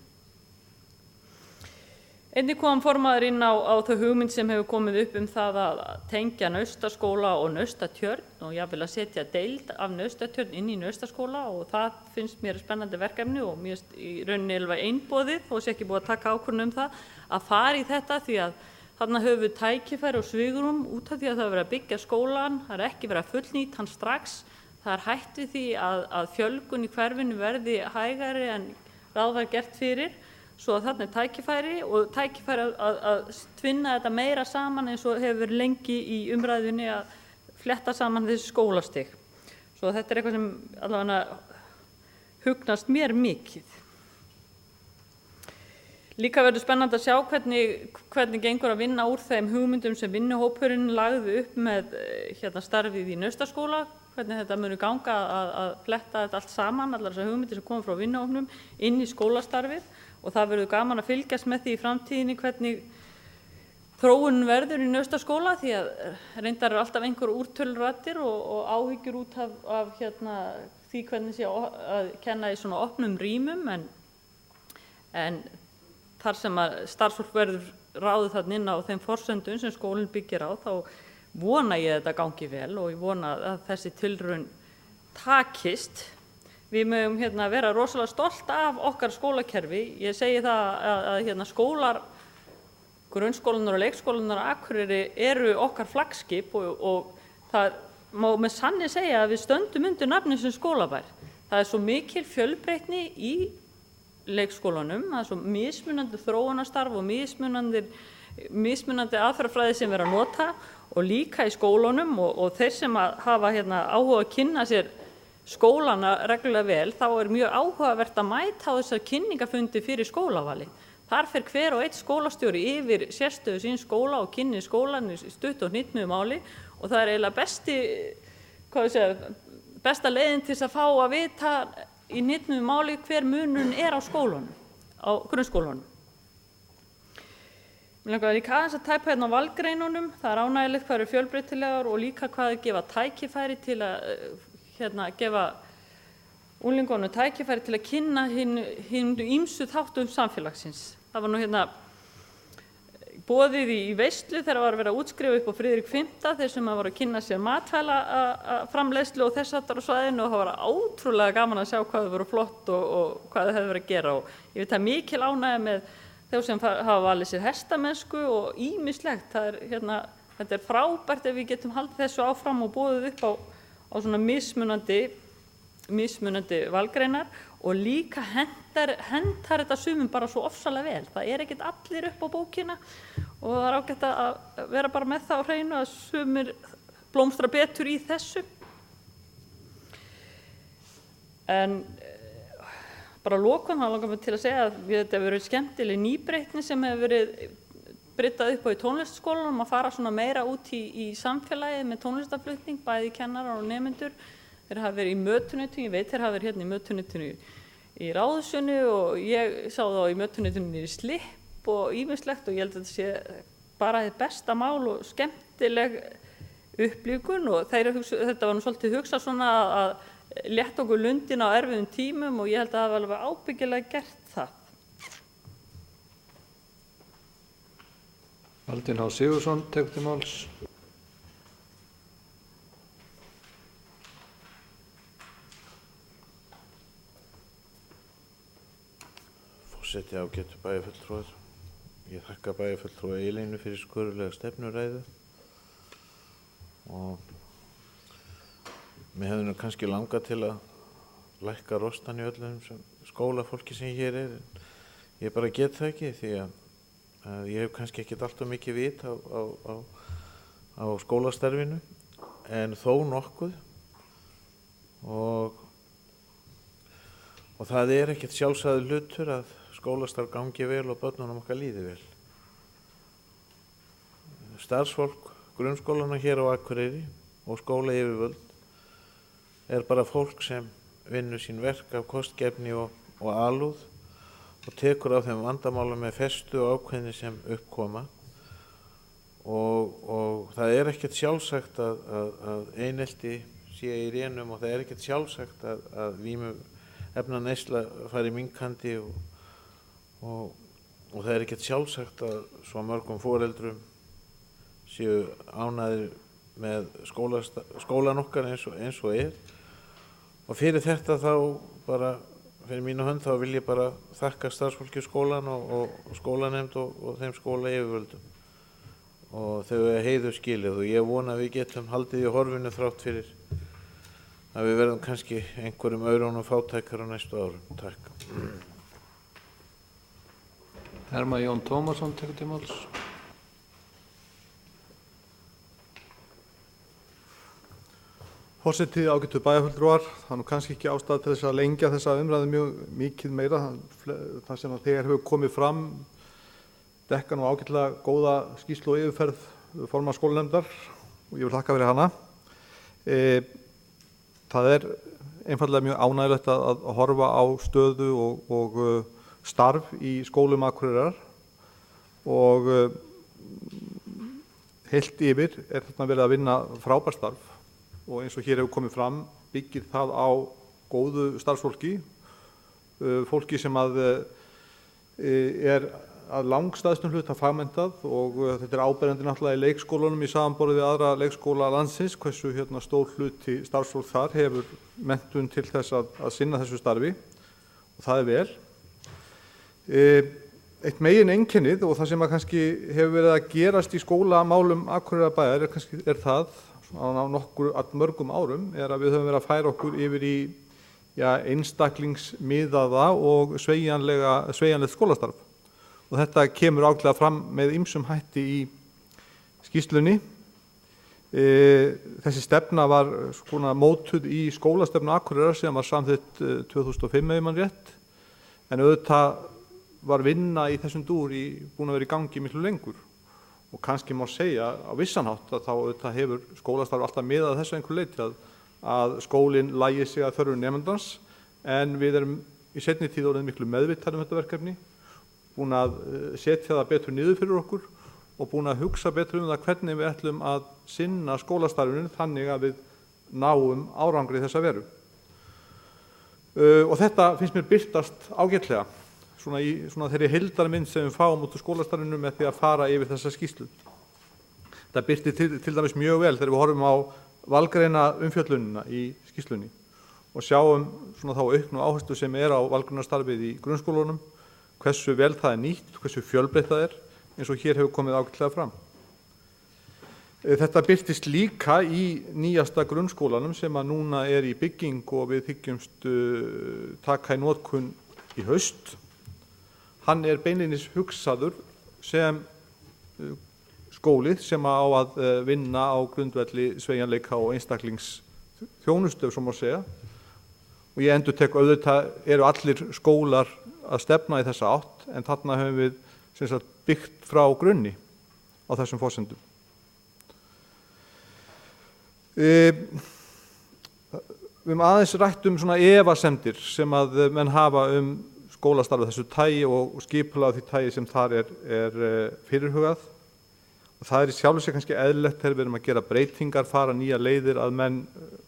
Einnig kom formaður inn á þau hugmynd sem hefur komið upp það að tengja Naustaskóla og Naustatjörn og jafnvel að setja deild af Naustatjörn inn í Naustaskóla og það finnst mér spennandi verkefni og mér í rauninni alveg einboðið þó sé ekki búið að taka ákvörðun það að fara í þetta því að þarna höfum við tækifæri og svigrúm út af því að það er verið að byggja skólan, það er ekki verið að fullnýta hann strax, það er hætt við því að fjölgun í hverfinu verði hægari en ráð var gert fyrir. Svo að þarna tækifæri og tækifæri að tvinna þetta meira saman eins og hefur lengi í umræðunni að fletta saman þessi skólastig. Svo þetta eitthvað sem allavega hugnast mér mikið. Líka verður spennandi að sjá hvernig gengur að vinna úr þeim hugmyndum sem vinnuhópurinn lagði upp með starfið í Naustaskóla, hvernig þetta muni ganga að fletta þetta allt saman, allar þessar hugmyndir sem koma frá vinnuhópnum inn í skólastarfið. Og það verður gaman að fylgjast með því í framtíðinni hvernig þróunin verður í Naustaskóla því að reyndar alltaf einhver úrtöluraddir og áhyggjur út af því hvernig sé að kenna í svona opnum rýmum en þar sem að starfsfólk verður ráðið þarna inn á þeim forsendum sem skólinn byggir á þá vona ég að þetta gangi vel og ég vona að þessi tilraun takist. Við mögum vera rosalega stolt af okkar skólakerfi. Ég segi það að skólar, grunnskólanar og leikskólanar á Akureyri eru okkar flaggskip og það má með sanni segja að við stöndum undir nafni sem skólabær. Það er svo mikil fjölbreytni í leikskólanum, það er svo mismunandi þróunarstarf og mismunandi aðferðafræði sem við að nota og líka í skólunum og þeir sem hafa áhuga að kynna sér skólana reglulega vel, þá er mjög áhugavert að mæta á þessar kynningafundi fyrir skólavali. Þar fer hver og einn skólastjóri yfir sérstöðu sín skóla og kynni skólan í stutt og hnitmiðju máli og það er eiginlega besta leiðin til að fá að vita í hnitmiðju máli hver munurinn er á skólanum, á grunnskólanum. Mér langar líka aðeins að tæpa á valgreinunum, það er ánægilegt hvað eru fjölbreytilegar og líka hvað gefa tækifæri til að gefa unglingunum tækifæri til að kynna hinum ýmsu þáttum samfélagsins. Það var boðið í veislu þegar var verið að útskrifa upp á Friðrik V, þeir sem var að kynna sér matvælaframleiðslu og þess aftar á svæðinu og það var ótrúlega gaman að sjá hvað þau voru flott og hvað þau hefðu verið að gera og ég veit að mikil ánægja með þau sem hafa valið sér hestamennsku og ýmislegt. Þetta er frábært ef við getum haldið þessu áfram og boðið upp á svona mismunandi valgreinar og líka hentar þetta sumum bara svo ofsalega vel. Það er ekkert allir upp á bókina og það er ágætt að vera bara með það á hreinu að sumir blómstra betur í þessu. En bara að lokum, þá langar mig til að segja að þetta hefur verið skemmtileg nýbreytni sem hefur verið bryddað upp á í tónlistarskólanum að fara svona meira út í samfélagið með tónlistarflutning, bæði kennarar og nemendur. Þeir hafa verið í mötuneytinu, ég veit þeir hafa verið í mötuneytinu í Ráðhúsinu og ég sá þá í mötuneytinu í Slipp og ýmislegt og ég held að þetta sé bara hið besta mál og skemmtileg upplifun og þetta var nú svolítið hugsað svona að létta okkur lundin á erfiðum tímum og ég held að það var alveg ábyggilega gert það. Baldvin H. Sigurðsson tekur til máls. Forseti, ágætu bæjarfulltrúar. Ég þakka bæjarfulltrúa Elínu fyrir skorulega stefnuræðu og mér hefði nú kannski langað til að lækka rostan í öllum skólafólki sem hér en ég bara get það ekki því að ég hef kannski ekkert alltaf mikið vit á skólastarfinu en þó nokkuð og það er ekkert sjálfsagður hlutur að skólastarf gangi vel og börnunum okkar líði vel. Starfsfólk grunnskólana hér á Akureyri og skólayfirvöld er bara fólk sem vinnur sín verk af kostgæfni og alúð og tekur á þeim vandamálum með festu og ákveðni sem uppkoma og það er ekkert sjálfsagt að einelti sé í rénum og það er ekkert sjálfsagt að vímuefnaneysla fari minnkandi og það er ekkert sjálfsagt að svo mörgum foreldrum séu ánægðir með skólan okkar eins og er og fyrir þetta þá bara fyrir mínu hönd þá vil ég bara þakka starfsfólki skólan og skólanemnd og þeim skólayfirvöldum og þau heiður skilið og ég vona að við getum haldið í horfinu þrátt fyrir að við verðum kannski einhverjum aurónum fátækar á næstu árum. Takk. Herma Jón Tómasson tekur til máls. Forseti, ágætu bæjarfulltrúar, það nú kannski ekki ástæða til þess að lengja þessa umræðu mjög mikið meira. Það sem að þegar hefur komið fram dekka nú ágætlega góða skýrslu og yfirferð formanns skólanefndar og ég vil þakka fyrir hana. Það er einfaldlega mjög ánægjulegt að horfa á stöðu og starf í skólum Akureyrar og heilt yfir er þarna verið að vinna frábært starf og eins og hér hefur komið fram byggir það á góðu starfsfólki, fólki sem er að langstæðstum hluta fagmenntað og þetta er áberandi náttúrulega í leikskólunum í samanborði við aðra leikskóla landsins, hversu stór hluti starfsfólk þar hefur menntun til þess að sinna þessu starfi og það er vel. Eitt megin einkennið og það sem að kannski hefur verið að gerast í skólamálum Akureyrarbæjar er það á mörgum árum er að við höfum verið að færa okkur yfir í einstaklingsmiðaða og sveigjanlegt skólastarf og þetta kemur ágætlega fram með ýmsum hætti í skýrslunni. Þessi stefna var mótuð í skólastefnu Akureyrar sem var samþykkt 2005 ef man rétt en auðvitað var vinna í þessum dúr búin að vera í gangi miklu lengur og kannski má segja á vissan hátt að þá auðvitað hefur skólastarf alltaf miðað þessu einhverju leyti að skólinn lagi sig að þörfum nemandans en við erum í seinni tíð orðið miklu meðvitaðir þetta verkefni, búin að setja það betur niður fyrir okkur og búin að hugsa betur það hvernig við ætlum að sinna skólastarfinu þannig að við náum árangri þessa veru. Og þetta finnst mér birtast ágætlega í þeirri heildarmynd sem við fáum út úr skólastarfinu með því að fara yfir þessa skýrslu. Það birti til dæmis mjög vel þegar við horfum á valgreina umfjöllunina í skýrslunni og sjáum þá auknu áherslu sem er á valgreinastarfið í grunnskólunum, hversu vel það er nýtt, hversu fjölbreytt það er, eins og hér hefur komið ágætlega fram. Þetta birtist líka í nýjasta grunnskólanum sem að núna er í bygging og við hyggjumst taka í notkun í haust. Hann er beinlínis hugsaður sem skóli sem á að vinna á grundvelli sveigjanleika og einstaklingsþjónustu, ef svo má segja. Og ég endurtek auðvitað eru allir skólar að stefna í þessa átt, en þarna höfum við byggt frá grunni á þessum forsendum. Við höfum aðeins rætt efasemdir sem að menn hafa skólastarf þessu tagi og skipulag því tagi sem þar er fyrirhugað. Og það í sjálfu sér kannski eðlilegt þegar við erum að gera breytingar, fara nýja leiðir að menn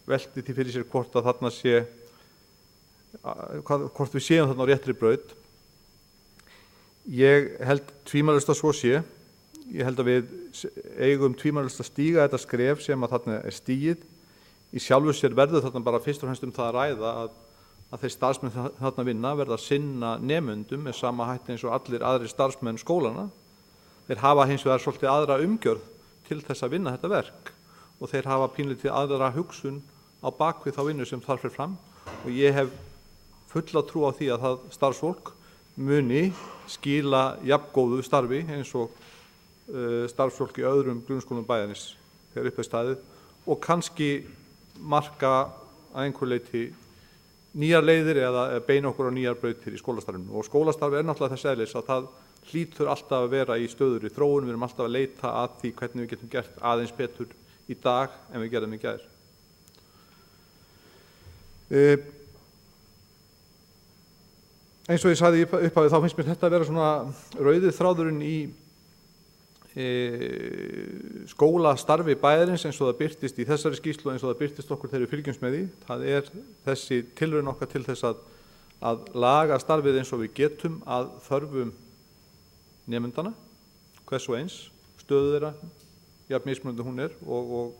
velti því fyrir sér hvort að þarna hvort við séum þarna á réttri braut. Ég held tvímælalaust að svo sé ég held að við eigum tvímælalaust að stíga þetta skref sem að þarna stigið. Í sjálfu sér verður þarna bara fyrst og fremst það að ræða að þeir starfsmenn þarna vinna verða að sinna nemendum með sama hætti eins og allir aðrir starfsmenn skólana. Þeir hafa hins vegar svolítið aðra umgjörð til þess að vinna þetta verk og þeir hafa pínlítið aðra hugsun á bakvið þá vinnu sem þar fer fram og ég hef fulla trú á því að það starfsfólk muni skila jafngóðu starfi eins og starfsfólk í öðrum grunnskólum bæjarins þegar upp er staðið og kannski marka að einhver leyti nýjar leiðir eða beina okkur á nýjar brautir í skólastarfinu og skólastarfi náttúrulega þess eðlis að það hlýtur alltaf að vera í stöðugri þróun, við erum alltaf að leita að því hvernig við getum gert aðeins betur í dag en við gerðum í gær. Eins og ég sagði í upphafi þá finnst mér þetta að vera svona rauði þráðurinn í skólastarfi bæjarins eins og það birtist í þessari skýrslu eins og það birtist okkur þegar við fylgjumst með því. Það er þessi tilraun okkar til þess að laga starfið eins og við getum að þörfum nemendana, hvers og eins, stöðu þeirra, jafn mismunandi hún er og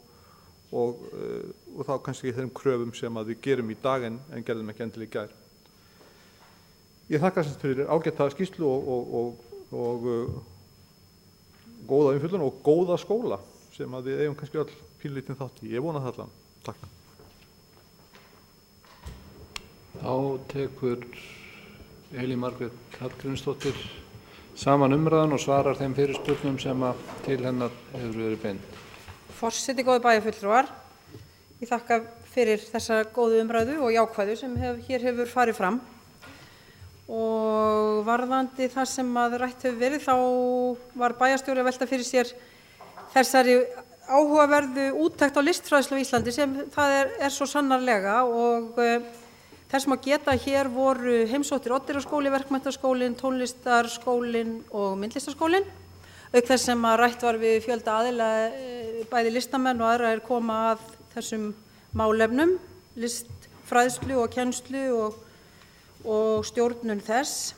þá kannski þeim kröfum sem að við gerum í dag en gerðum ekki endilega í gær. Ég þakka þess fyrir ágæta skýrslu og góða umfjöllun og góða skóla sem að við eigum kannski öll pínlítinn þátt í. Ég vona það allan. Takk. Þá tekur Elín Margrét Hallgrímsdóttir saman umræðan og svarar þeim fyrirspurnum sem að til hennar hefur verið beint. Forseti, góðir bæjarfulltrúar, ég þakka fyrir þessa góðu umræðu og jákvæðu sem hér hefur farið fram. Og varðandi það sem að rætt hefur verið, þá var bæjarstjóri að velta fyrir sér þessari áhugaverðu úttekt á listfræðslu á Íslandi sem það er svo sannarlega og þess má geta hér voru heimsóttir Oddeyrarskóli, Verkmenntaskólinn, Tónlistarskólinn og Myndlistarskólinn. Auk þess sem að rætt var við fjölda aðila, bæði listamenn og aðra koma að þessum málefnum, listfræðslu og kennslu og stjórnun þess.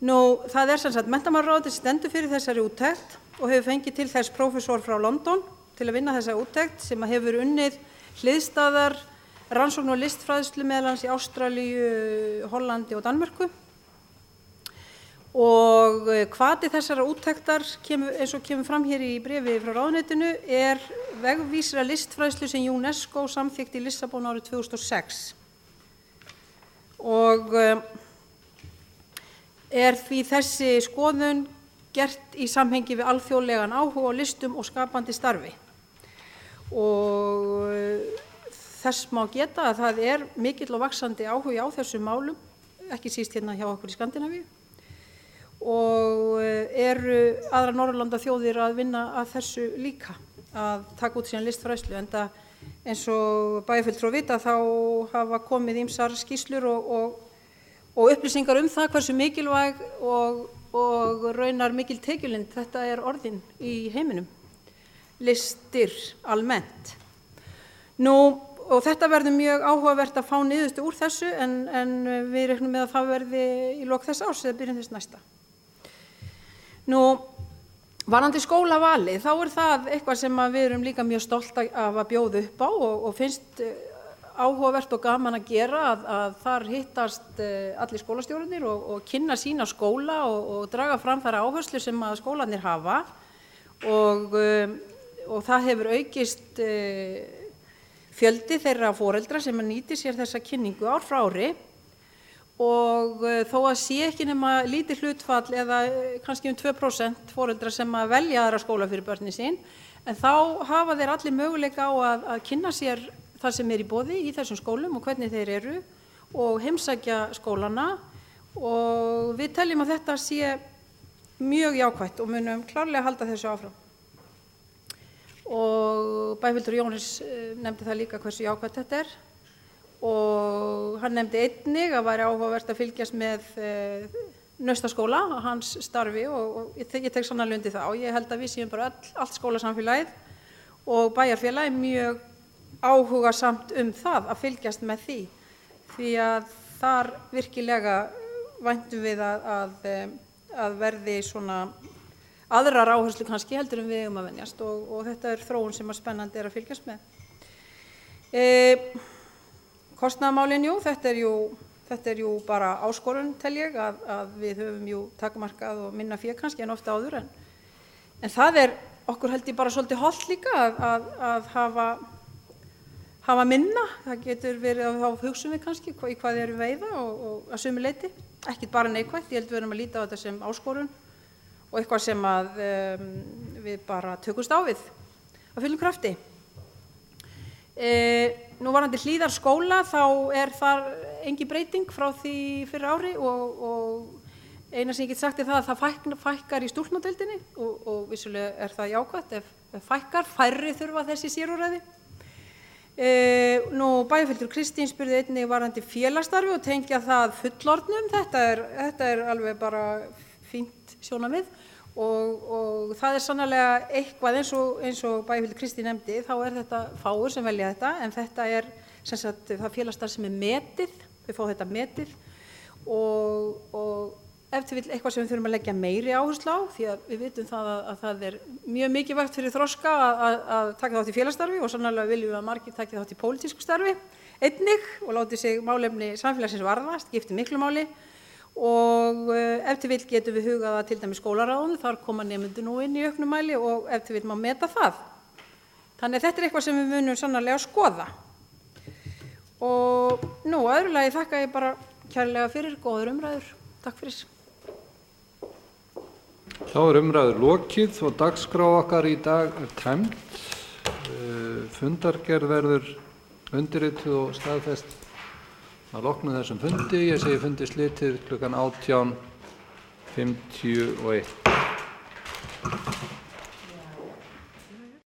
Nú, það er sem sagt menntamálaráðuneytið stendur fyrir þessari úttekt og hefur fengið til þess prófessor frá London til að vinna þessa úttekt sem hefur unnið hliðstæðar rannsókn og listfræðslu meðal annars í Ástralíu, Hollandi og Danmörku. Og hvati þessara úttektar eins og kemur fram hér í bréfi frá ráðuneytinu er vegvísra listfræðslu sem UNESCO samþykkti í Lissabon árið 2006. Og er því þessi skoðun gert í samhengi við alþjóðlegan áhuga á listum og skapandi starfi. Og þess má geta að það er mikill og vaxandi áhugi á þessum málum, ekki síst hérna hjá okkur í Skandinavíu. Og eru aðra Norðurlandaþjóðir að vinna að þessu líka, að taka út síðan listfræðslu, enda eins og bæjarfulltrúar vita þá hafa komið ýmsar skýrslur og upplýsingar það hversu mikilvæg og raunar mikil tekjulind þetta er orðin í heiminum, listir almennt. Nú, og þetta verður mjög áhugavert að fá niðurstöðu úr þessu en við reiknum með að það verði í lok þess árs eða byrjun þess næsta. Nú, varðandi skólavalið, þá er það eitthvað sem við erum líka mjög stolt af að bjóða upp á og finnst áhugavert og gaman að gera að þar hittast allir skólastjórarnir og kynna sína skóla og draga fram þær áherslur sem að skólarnir hafa og það hefur aukist fjöldi þeirra foreldra sem nýtir sér þessa kynningu ár frá ári. Og þó að sé ekki nema lítið hlutfall eða kannski 2% foreldra sem að velja aðra skóla fyrir börnin sín, en þá hafa þeir allir möguleika á að kynna sér það sem er í boði í þessum skólum og hvernig þeir eru og heimsækja skólana og við teljum að þetta sé mjög jákvætt og munum klárlega halda þessu áfram. Og bæjarfulltrúi Jóhannes nefndi það líka hversu jákvætt þetta er. Og hann nefndi einnig að væri áhugavert að fylgjast með Naustaskóla á hans starfi og ég tek sannarlega undir það og ég held að við séum bara allt skólasamfélagið og bæjarfélagið mjög áhugasamt það að fylgjast með því að þar virkilega væntum við að verði svona aðrar áherslu kannski heldur en við eigum að venjast og þetta er þróun sem að spennandi er að fylgjast með. Kostnaðarmálin, þetta er jú bara áskorun tel ég að við höfum jú takmarkað og minna fé kannski en ofta áður en það er okkur held ég bara svolítið hollt líka að hafa minna, það getur verið að hugsa við kannski í hvað við erum veiða og að sumu leyti, ekkert bara neikvætt, ég held við erum að líta á þetta sem áskorun og eitthvað sem að við bara tökumst á við af fullum krafti. Nú varðandi Hlíðarskóla þá er þar engin breyting frá því fyrir ári og eina sem ég get sagt er það að það fækkar í stúlknadeildinni og vissulega er það jákvætt ef fækkar, færri þurfa þessi sérúrræði. Nú bæjarfulltrúi Kristín spurði einnig varðandi félagsstarfi og tengja það fullorðnum, þetta er alveg bara fínt sjónarmið og það er sannarlega eitthvað eins og bæjarfulltrúi Kristín nefndi, þá er þetta fáir sem velja þetta en þetta er sem sagt það félagsstarf sem er metið, við fáum þetta metið og ef til vill eitthvað sem við þurfum að leggja meiri áherslu á því að við vitum það að það er mjög mikilvægt fyrir þroska að taka þátt í félagsstarfi og sannarlega viljum við að margir taki þátt í pólitísku starfi einnig og láti sig málefni samfélagsins varða, skipti miklu máli og ef til vill getum við hugað að til dæmis skólaráðinu, þar koma nemendur nú inn í auknum mæli og ef til vill má meta það. Þannig að þetta er eitthvað sem við munum sannarlega að skoða. Og nú að öðru lagi þakka ég bara kærlega fyrir góður umræður. Takk fyrir. Þá er umræður lokið og dagskrá okkar í dag er tæmd. Fundargerð verður undirrituð og staðfest að loknu þessum fundi. Ég segi fundi slitið klukkan 18:51.